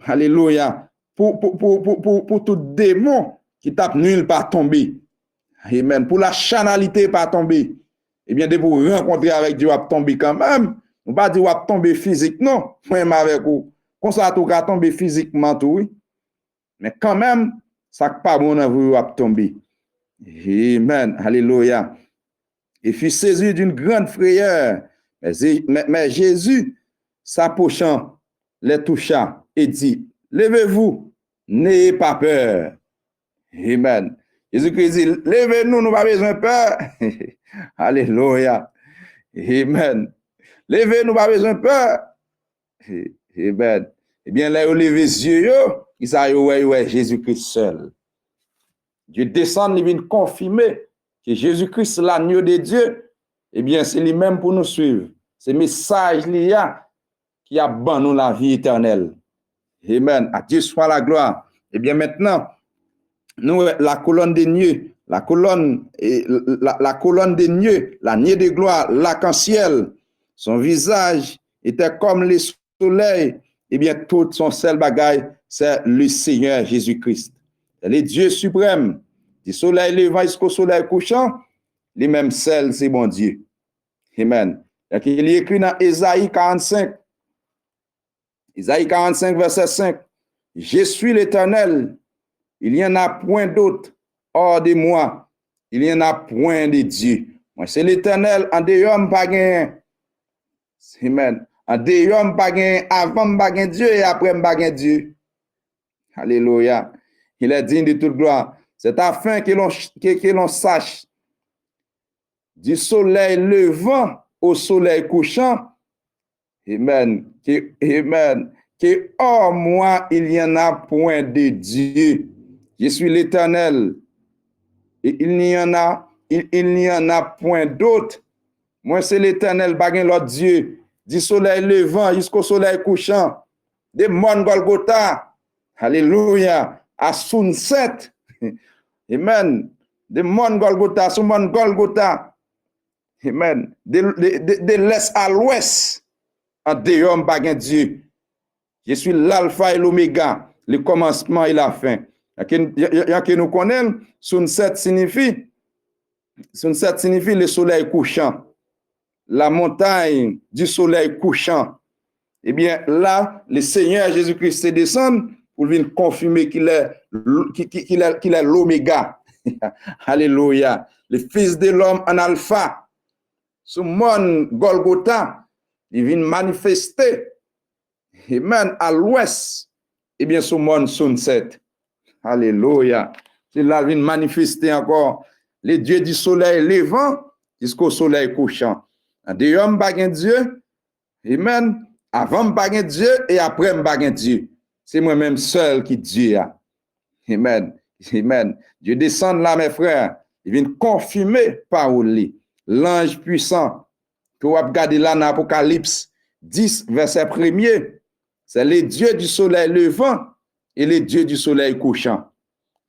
Alléluia. Pour tout démon qui tape nul pas tomber. Amen. Pour la chanalité pas tomber. Eh bien, de pour rencontrer avec Dieu, va tomber quand même. On va dire va tomber physique, non. Même avec vous. Comme ça, tout va tomber physiquement, tout, oui. Mais quand même, ça n'est pas bon, vous va tomber. Amen. Alléluia. Et fut saisi d'une grande frayeur. Mais Jésus, s'approchant, les toucha et dit, levez-vous, n'ayez pas peur. Amen. Jésus-Christ dit, levez-nous, nous n'avons pas besoin de peur. Alléluia. Amen. Levez-nous, nous n'avons pas besoin de peur. Amen. Eh bien, là, vous levez les yeux, il s'agit de Jésus-Christ seul. Dieu descend, il vient confirmer que Jésus-Christ, l'agneau de Dieu, eh bien, c'est lui-même pour nous suivre. C'est le message qui a banni la vie éternelle. Amen. À Dieu soit la gloire. Eh bien, maintenant, nous, la colonne des nuées, la colonne des nuées, la nuée de gloire, l'arc-en-ciel, son visage était comme le soleil. Eh bien, tout son seul bagaille, c'est le Seigneur Jésus-Christ. C'est le Dieu suprême. Du soleil levant jusqu'au soleil couchant, les mêmes seuls, c'est bon Dieu. Amen. Il est écrit dans Ésaïe 45. Ésaïe 45, verset 5. Je suis l'Éternel. Il n'y en a point d'autre hors de moi. Il n'y en a point de Dieu. Moi, c'est l'Éternel. En dehors, pas gain. Amen. En dehors, pas gain. Avant, pas gain Dieu et après, pas gain Dieu. Alléluia. Il est digne de toute gloire. C'est afin que l'on sache du soleil levant au soleil couchant. Amen. Amen. Que hors moi, il n'y en a point de Dieu. Je suis l'Éternel. Et il n'y en a point d'autre. Moi, c'est l'Éternel, baguin l'autre Dieu. Du soleil levant jusqu'au soleil couchant. De Mont Golgotha. Alléluia. À Sunset. Amen. De Mont Golgotha, sur Mont Golgotha. Amen. De l'est à l'ouest. En dehors, baguin Dieu. Je suis l'alpha et l'oméga, le commencement et la fin. Il y a qui nous connaissent, sunset signifie le soleil couchant. La montagne du soleil couchant. Eh bien, là, le Seigneur Jésus-Christ descend pour venir confirmer qu'il est l'oméga. Alléluia. Le Fils de l'homme en alpha. Sous mon Golgotha, il vient manifester. Amen. À l'ouest. Et bien, sous mon sunset. Alléluia. Il vient manifester encore les dieux du soleil levant jusqu'au soleil couchant. Dehors, m'baguen Dieu. Amen. Avant m'baguen Dieu et après m'baguen Dieu. C'est moi-même seul qui Dieu a. Amen. Amen. Dieu descend là, mes frères. Il vient confirmer parole. L'ange puissant que vous regardez là dans Apocalypse 10, verset 1er. C'est les dieux du soleil levant et les dieux du soleil couchant.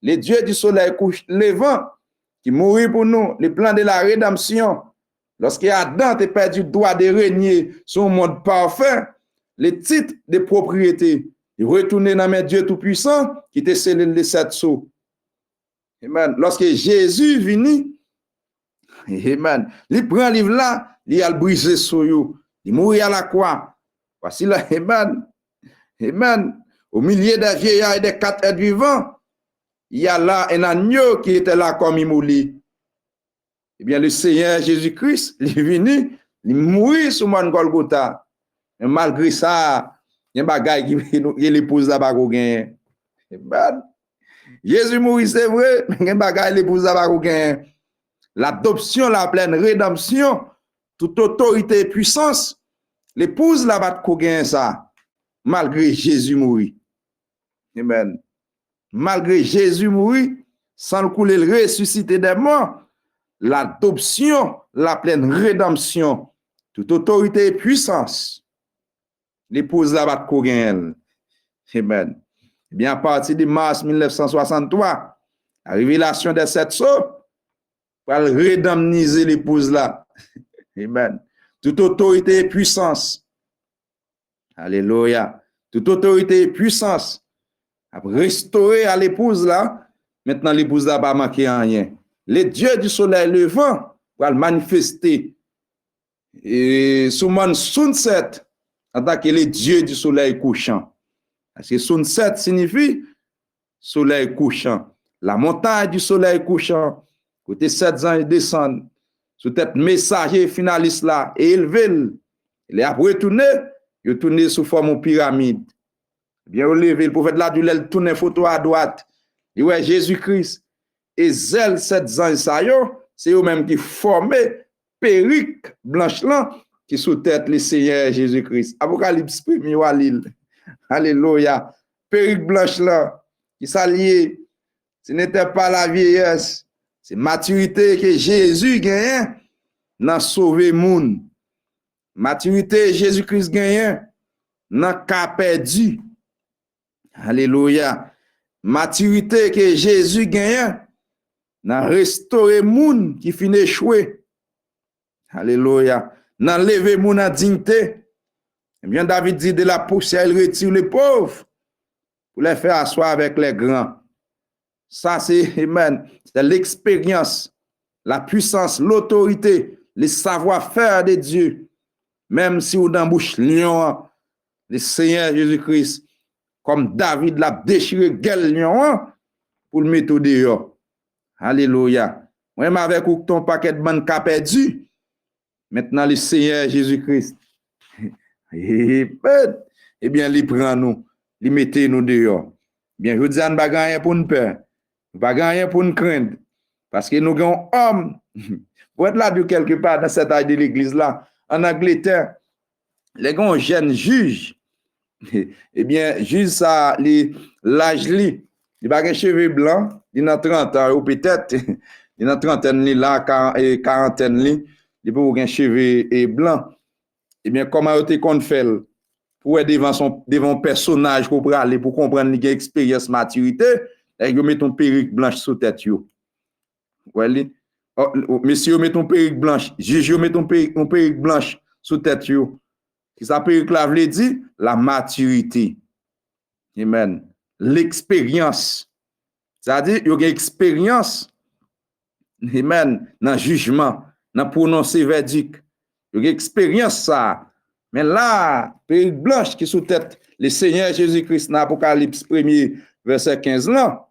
Les dieux du soleil levant qui mourent pour nous, les plans de la rédemption. Lorsqu'Adam a perdu le droit de régner sur un monde parfait, les titres de propriété, il retourne dans mes dieux tout-puissants qui te scellé les 7 sceaux. Amen. Lorsque Jésus vient, amen, il prend le livre là, il a brisé sur vous, il mourit à la croix. Voici là, amen, amen, au milieu des vieillards et des 4 êtres vivants, il y a là un agneau qui était là comme il mourit. Eh bien, le Seigneur Jésus-Christ, il est venu, il mourit sur mon Golgotha. Et malgré ça, il y a un bagage qui l'épouse là-bas. Jésus mourit, c'est vrai, mais il y a un bagage qui l'épouse là-bas. L'adoption, la pleine rédemption, toute autorité et puissance, l'épouse là-bas ça, malgré Jésus mourit. Amen. Malgré Jésus mourit, sans le couler le ressuscité des morts, l'adoption, la pleine rédemption, toute autorité et puissance, l'épouse là-bas Amen. Eh bien, à partir de mars 1963, la révélation des 7 sceaux, pour rédempniser l'épouse là. Amen. Toute autorité et puissance. Alléluia. Toute autorité et puissance. Restaurer à l'épouse là. Maintenant, l'épouse là pas manquer rien. Les dieux du soleil levant pour manifester et sous mon sunset en tant que les dieux du soleil couchant. Parce que sunset signifie soleil couchant. La montagne du soleil couchant, côté 7 ans, ils descendent sous tête messager finaliste là et élevé. Il est après retourné, il tourné sous forme de pyramide. Bien relevé, le prophète là, il tourne photo à droite. Il ouais Jésus-Christ. Et zèle 7 ans, c'est eux-mêmes qui formaient perruque blanche là, qui sous tête le Seigneur Jésus-Christ. Apocalypse 1er à l'île. Alléluia. Perruque blanche là, qui s'alliait. Ce n'était pas la vieillesse, c'est maturité que Jésus gagne dans sauver monde. Maturité Jésus-Christ gagne dans cas perdu. Alléluia. Maturité que Jésus gagne dans restaurer monde qui finit échoué. Alléluia. Dans lever monde en dignité. Eh bien, David dit de la poussière, il retire les pauvres pour les faire asseoir avec les grands. Ça, c'est, amen, c'est l'expérience, la puissance, l'autorité, le savoir-faire de Dieu. Même si vous dans bouche lion, le Seigneur Jésus-Christ, comme David l'a déchiré gueule lion pour le mettre dehors. Alléluia. Même avec ton paquet de bande qu'a perdu, maintenant le Seigneur Jésus-Christ, eh bien, il prend nous, il mette nous dehors. Bien, je dis à nous pas rien pour nous peur, pas rien pour nous craindre, parce que nous avons homme, pour être là de quelque part dans cette âge de l'église là, en Angleterre, les gens jeunes juges, eh bien, juge ça, l'âge li, il n'a pas de cheveux blancs, il a 30 ans, ou peut-être, il a 30 ans là, 40 ans, il n'a pas de cheveux blancs. Eh bien, comment tu qu'on fait pour être devant personnage pour aller pour comprendre l'expérience maturité, et vous mettez ton perruque blanche sous tête yo. Ouais, monsieur met ton perruque blanche, juge met ton perruque blanche sous tête yo. Qui ça perruque là veut dire la maturité. Amen. L'expérience. C'est-à-dire il y a une expérience. Amen, dans jugement, dans prononcer verdict. Il y a une expérience ça. Mais là, perruque blanche qui sous tête, le Seigneur Jésus-Christ dans Apocalypse 1er, verset 15 là,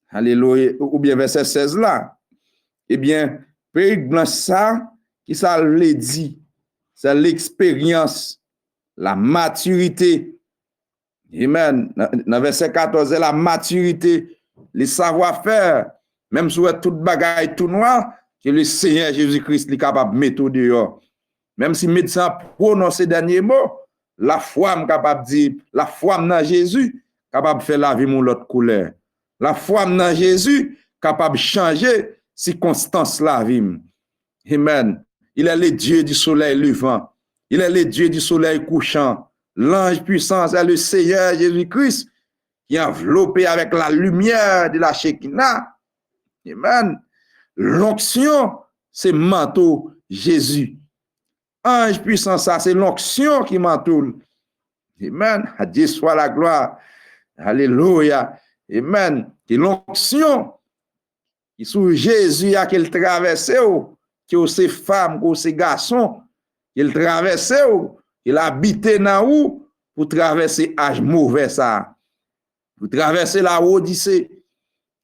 alléluia, ou bien verset 16 là, eh bien, Périque Blanche ça, qui ça le dit, c'est l'expérience, la maturité. Amen. Dans verset 14, c'est la maturité, le savoir-faire, même si tout bagaille tout noir, que le Seigneur Jésus-Christ est capable de mettre au dehors. Même si médecin prononce ces derniers mots, la foi est capable de dire, la foi dans Jésus, capable de faire la vie mon l'autre couleur. La foi dans Jésus, capable de changer circonstances la vie. Amen. Il est le Dieu du soleil levant. Il est le Dieu du soleil couchant. L'ange puissant, c'est le Seigneur Jésus-Christ qui est enveloppé avec la lumière de la Shekinah. Amen. L'onction, c'est manteau Jésus. Ange puissant, ça, c'est l'onction qui m'entoure. Amen. À Dieu soit la gloire. Alléluia. Amen. Et l'onction qui sous Jésus a qu'il traverse, que ces femmes, que ces garçons, qu'il traverse, qu'il habite dans où pour traverser âge mauvais ça. Pour traverser la Odyssée.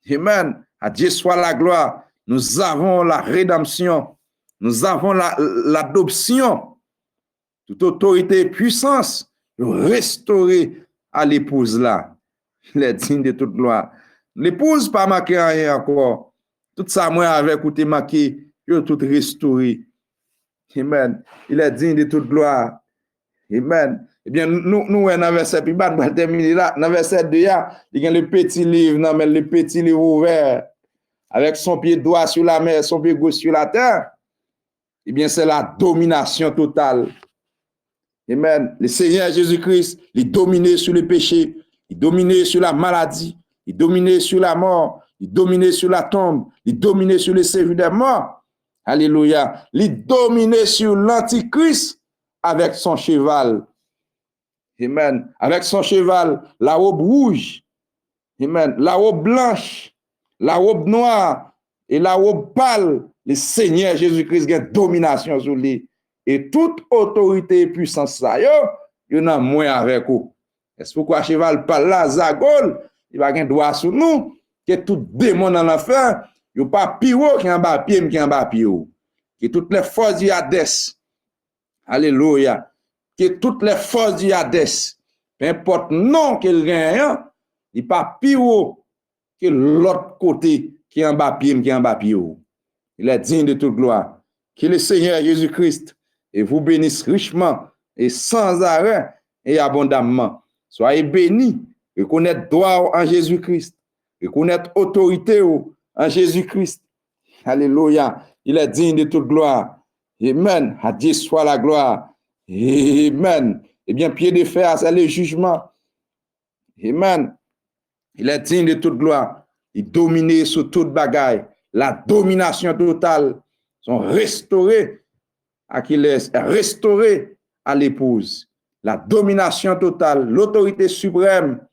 Amen. À Dieu soit la gloire. Nous avons la rédemption. Nous avons l'adoption. Toute autorité et puissance restaurée à l'épouse là. Il est digne de toute gloire. L'épouse pas marqué rien encore. Tout ça, moi, avec côté marqué, il est tout restauré. Amen. Il est digne de toute gloire. Amen. Eh bien, nous, dans verset, puis on va terminer là. Dans verset 2, il y a le petit livre, non, mais le petit livre ouvert, avec son pied droit sur la mer, son pied gauche sur la terre. Eh bien, c'est la domination totale. Amen. Le Seigneur Jésus-Christ, il dominait sur le péché, il dominait sur la maladie, il dominait sur la mort, il dominait sur la tombe, il dominait sur le séjour des morts. Alléluia. Il dominait sur l'antichrist avec son cheval. Amen. Avec son cheval, la robe rouge. Amen. La robe blanche, la robe noire et la robe pâle. Le Seigneur Jésus-Christ a une domination sur lui. Et toute autorité et puissance, ça, il y en a moins avec vous. Est-ce pourquoi cheval pâle là, Zagol, il va avoir un droit sur nous, que tout démon dans l'enfer, il n'y a pas pire qui en bas pied, qui en bas pied. Que toutes les forces du Hadès, alléluia, que toutes les forces du Hadès, peu importe non qu'elle gagne, il n'y a pas pire que l'autre côté qui en bas pied, qui en bas pied. Il est digne de toute gloire. Que le Seigneur Jésus-Christ vous bénisse richement et sans arrêt et abondamment. Soyez bénis, reconnaître droit en Jésus-Christ, reconnaître autorité en Jésus-Christ. Alléluia. Il est digne de toute gloire. Amen. À Dieu soit la gloire. Amen. Eh bien, pied de fer, c'est le jugement. Amen. Il est digne de toute gloire. Il domine sur toute bagaille. La domination totale sont restaurées à qui laisse, restaurée à l'épouse. La domination totale, l'autorité suprême.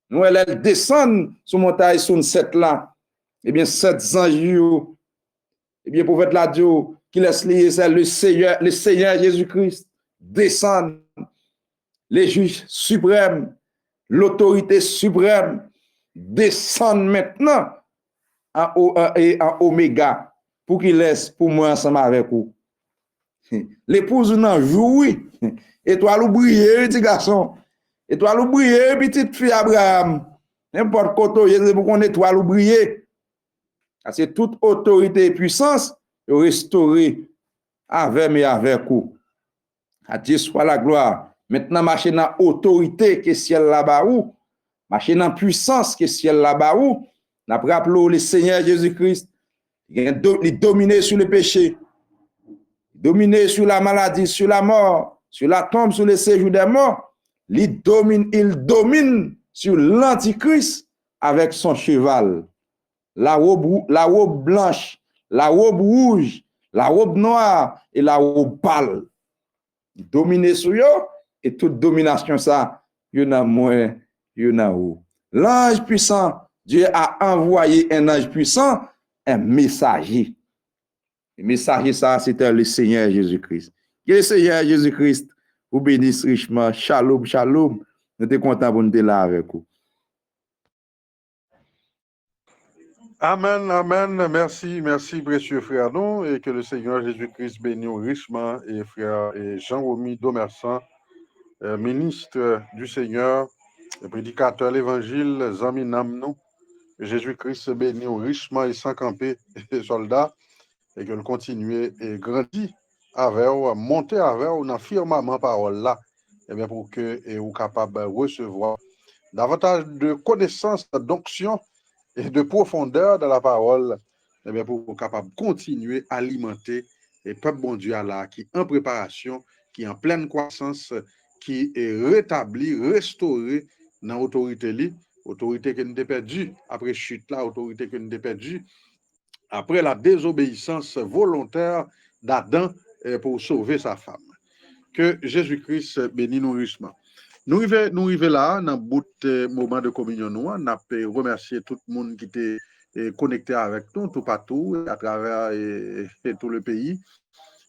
Nous, elle descend sur montagne sur cette là. Eh bien, sept anges, eh bien, prophète l'a dit, qui laisse lier, c'est le Seigneur Jésus-Christ descend. Les juges suprêmes, l'autorité suprême descendent maintenant en oméga pour qu'il laisse pour moi ensemble avec vous. L'épouse n'en jouit. Étoile briller, petit garçon. Étoile briller, petite fille Abraham. N'importe quoi, c'est pour qu'on étoile briller. C'est toute autorité et puissance restaurée avec et avec vous. À Dieu soit la gloire. Maintenant, marcher dans autorité que ciel là-bas où, marcher dans puissance que ciel là-bas où, n'a pas rappelé le Seigneur Jésus-Christ, il domine sur le péché, domine sur la maladie, sur la mort, sur la tombe, sur le séjour des morts. Il domine sur l'antichrist avec son cheval. La robe blanche, la robe rouge, la robe noire et la robe pâle. Il domine sur eux et toute domination ça, il y en a moins, il y en a où. L'ange puissant, Dieu a envoyé un ange puissant, un messager. Le messager ça, c'était le Seigneur Jésus-Christ. Que le Seigneur Jésus-Christ vous bénisse richement. Shalom, shalom. Nous sommes contents pour nous être là avec vous. Amen, amen. Merci, merci, précieux frère nous, et que le Seigneur Jésus-Christ bénisse richement, et frère et Jean-Romy Domersan, ministre du Seigneur, prédicateur l'évangile, Zami Namnou, Jésus-Christ bénisse richement et sans camper, soldats, et que le continuer et grandir avec vous, monter avec vous dans le firmament parole là, et bien pour que vous capable de recevoir davantage de connaissances, d'onction et de profondeur dans la parole, et bien pour capable continuer à alimenter et peuple bon Dieu là qui est en préparation, qui est en pleine croissance, qui est rétabli, restauré dans l'autorité autorité que nous avons perdue après chute là, autorité que nous avons perdue après la désobéissance volontaire d'Adam pour sauver sa femme. Que Jésus-Christ bénisse nous richement. Nous arrivons là, dans le bout de moment de communion, nous avons remercié tout le monde qui était connecté avec nous, tout partout, à travers tout le pays.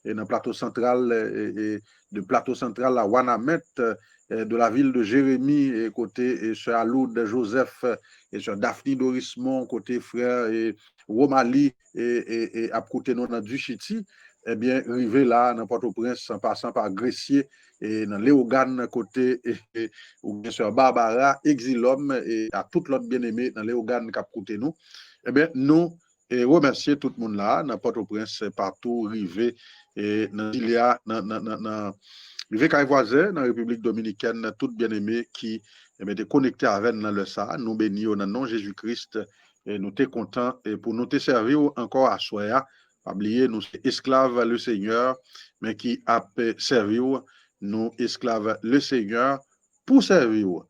Et dans le plateau central, de plateau central à Wanamet, de la ville de Jérémie, et côté Sœur Aloud Joseph, et Sœur Daphne Dorismont, côté frère et Romali, et à côté nous dans Duchiti, eh bien, arrivé là, dans Port-au-Prince, en passant par Gressier, et dans Léogane, côté, ou bien Sœur Barbara, Exilum, et à tout l'autre bien-aimé dans Léogane qui a côté nous, eh bien, nous, et remercier tout le monde là, dans Port-au-Prince, partout, rivé, et dans l'Ilia, dans rivé voisin, dans la République dominicaine, tout bien-aimé qui étaient connectés avec nous dans le ça, nous bénissons dans le nom de Jésus-Christ, et nous sommes contents et pour nous te servir encore à soi. Pas oublier, nous sommes esclaves le Seigneur, mais qui a servi, nous esclaves le Seigneur pour servir.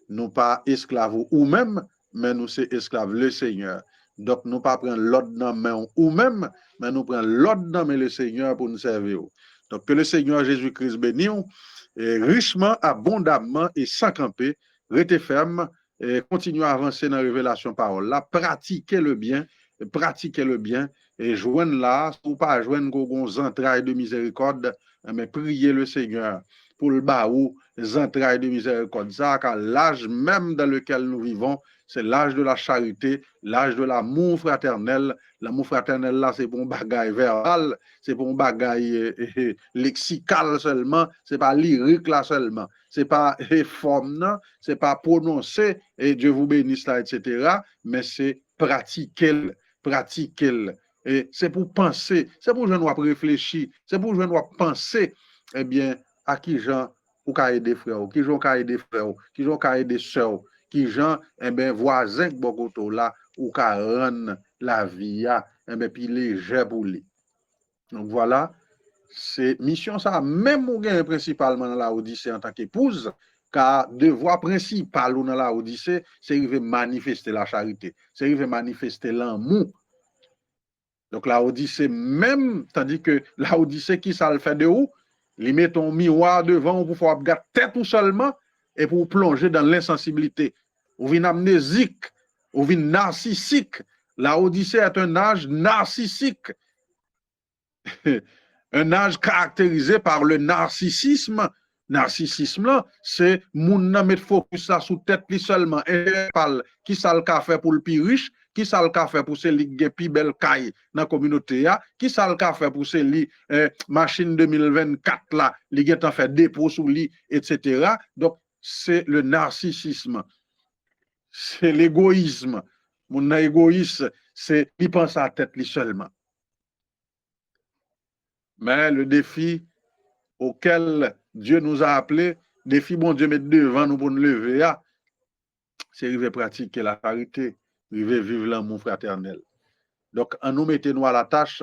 Nous pas esclaves ou même, mais nous sommes esclaves le Seigneur. Donc, nous pas prendre l'ordre dans main ou même, mais nous prenons l'ordre dans main le Seigneur pour nous servir. Donc, que le Seigneur Jésus-Christ bénisse, et richement, abondamment et sans camper, restez ferme, et continuez à avancer dans la révélation parole là, pratiquez le bien, et joignez là, ou pas joindre vos entrailles de miséricorde, mais priez le Seigneur pour le baou, les entrailles de miséricorde, ça, car l'âge même dans lequel nous vivons, c'est l'âge de la charité, l'âge de l'amour fraternel. L'amour fraternel là, c'est pour un bagaille verbal, c'est pour un bagaille lexical seulement, c'est pas lyrique là seulement, c'est pas forme, c'est pas prononcer et Dieu vous bénisse là, etc. Mais c'est pratiquer. Et c'est pour penser, c'est pour je dois réfléchir, c'est pour je dois penser, eh bien, à qui gens ou ka aider frère, qui gens ka aider frère, qui gens ka aider sœur, qui gens eh ben voisin bokoto là ou ka rendre la vie eh ben puis léger pour lui. Donc voilà, c'est mission ça même ou gain principalement dans la Odyssée en tant qu'épouse, car devoir principal ou dans la Odyssée, c'est de manifester la charité, c'est de manifester l'amour. Donc la Odyssée même, tandis que la Odyssée qui ça le fait de où? Il met ton miroir devant pour pouvoir regarder tête ou seulement et pour plonger dans l'insensibilité. Ou vin amnésique, ou vin narcissique. La Odyssée est un âge narcissique. Un âge caractérisé par le narcissisme. Narcissisme là, c'est moun nan mettre focus là sous tête li seulement et parle qui ça le ka fait pour le plus riche, qui ça le ka fait pour celui qui gen pi belle caille dans communauté ya, qui ça le ka fait pour celui machine 2024 là, li gen tan fait dépôt sous li etc. Donc c'est le narcissisme. C'est l'égoïsme. Moun nan égoïste, c'est il pense à tête li seulement. Mais le défi auquel Dieu nous a appelés, défi bon Dieu met devant nous pour nous lever, c'est arriver pratiquer la charité, arriver vivre l'amour fraternel. Donc, en nous mettons à la tâche,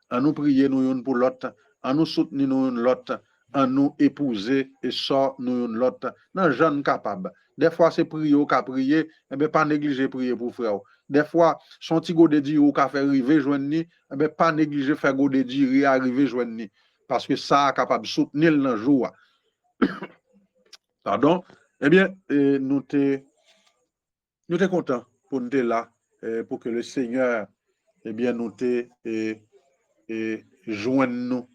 en nous prier nous une pour l'autre, en nous soutenir nous une l'autre, en nous épouser et sort nous une l'autre, dans jeune capable. Des fois, c'est prier ou qu'à prier, mais pas négliger prier pour frère. Des fois, son petit go de dire ou qu'à faire arriver joindre, mais pas négliger faire go de dire arriver joindre. Parce que ça est capable de soutenir le jour. Pardon? Eh bien, nous sommes contents pour nous être là, pour que le Seigneur, eh bien, nous joigne nous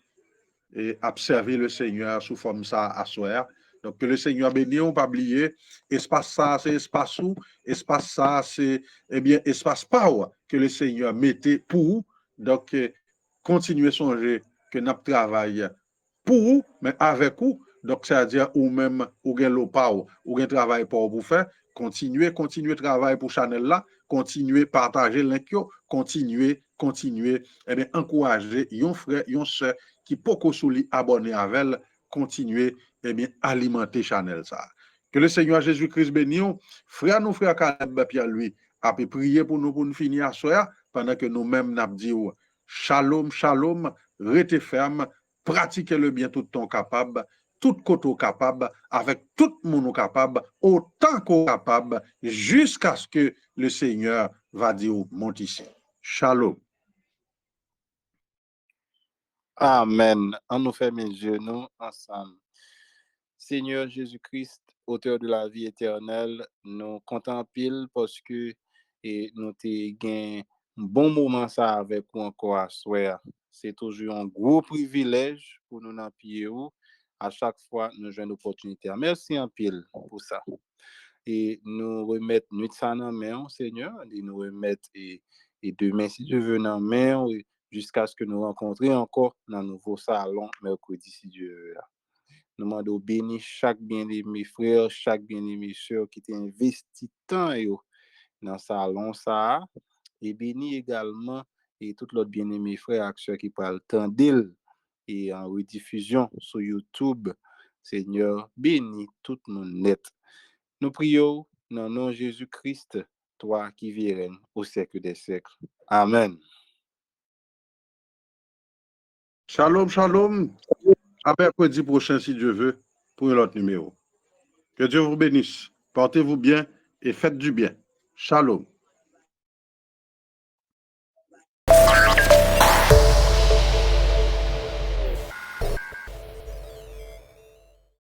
et observer le Seigneur sous forme ça à soir. Donc, que le Seigneur bénisse, on pas oublier, espace ça, c'est espace où, espace ça, c'est, eh bien, espace power que le Seigneur mettait pour, donc, continuer songer que nous travaillons pour, mais avec vous, donc, c'est-à-dire, ou même, ou gen lo power, ou gen travail pour vous faire, continuer travail pour Chanel là, continuer partager link yo, continuer, eh bien, encourager yon frère, yon sœur qui poko souli abonné avec elle, continuer, eh bien, alimenter Chanel ça. Que le Seigneur Jésus-Christ bénisse, frère nous, frère Caleb Pierre-Louis, a pu prier pour nous finir à soir, pendant que nous-mêmes n'a dit shalom, shalom, restez ferme, pratiquez le bien tout le temps capable, tout côté capable, avec tout le monde capable, autant qu'on capable, jusqu'à ce que le Seigneur va dire monte ici. Shalom. Amen. On nous fait mes genoux ensemble. Seigneur Jésus-Christ, auteur de la vie éternelle, nous comptons pile parce que nous t'ai gagné un bon moment ça avec vous encore à soir. C'est toujours un gros privilège pour nous dans pied où à chaque fois nous avons une opportunité. Merci en pile pour ça. Et nous remettre nuit ça dans main, Seigneur, et nous remettre et demain si Dieu veut dans main jusqu'à ce que nous rencontrions encore dans un nouveau salon mercredi si Dieu veut. Nous demandons bénir chaque bien-aimé frère, chaque bien-aimé sœur qui t'a investi tant dans le salon ça et bénir également et tout l'autre bien-aimé frère et sœur qui parle tant d'elle et en rediffusion sur YouTube. Seigneur, bénis tout le monde net. Nous prions dans le nom de Jésus-Christ, toi qui vis et règnes au siècle des siècles. Amen. Shalom, shalom. À mercredi prochain, si Dieu veut, pour un autre numéro. Que Dieu vous bénisse. Portez-vous bien et faites du bien. Shalom.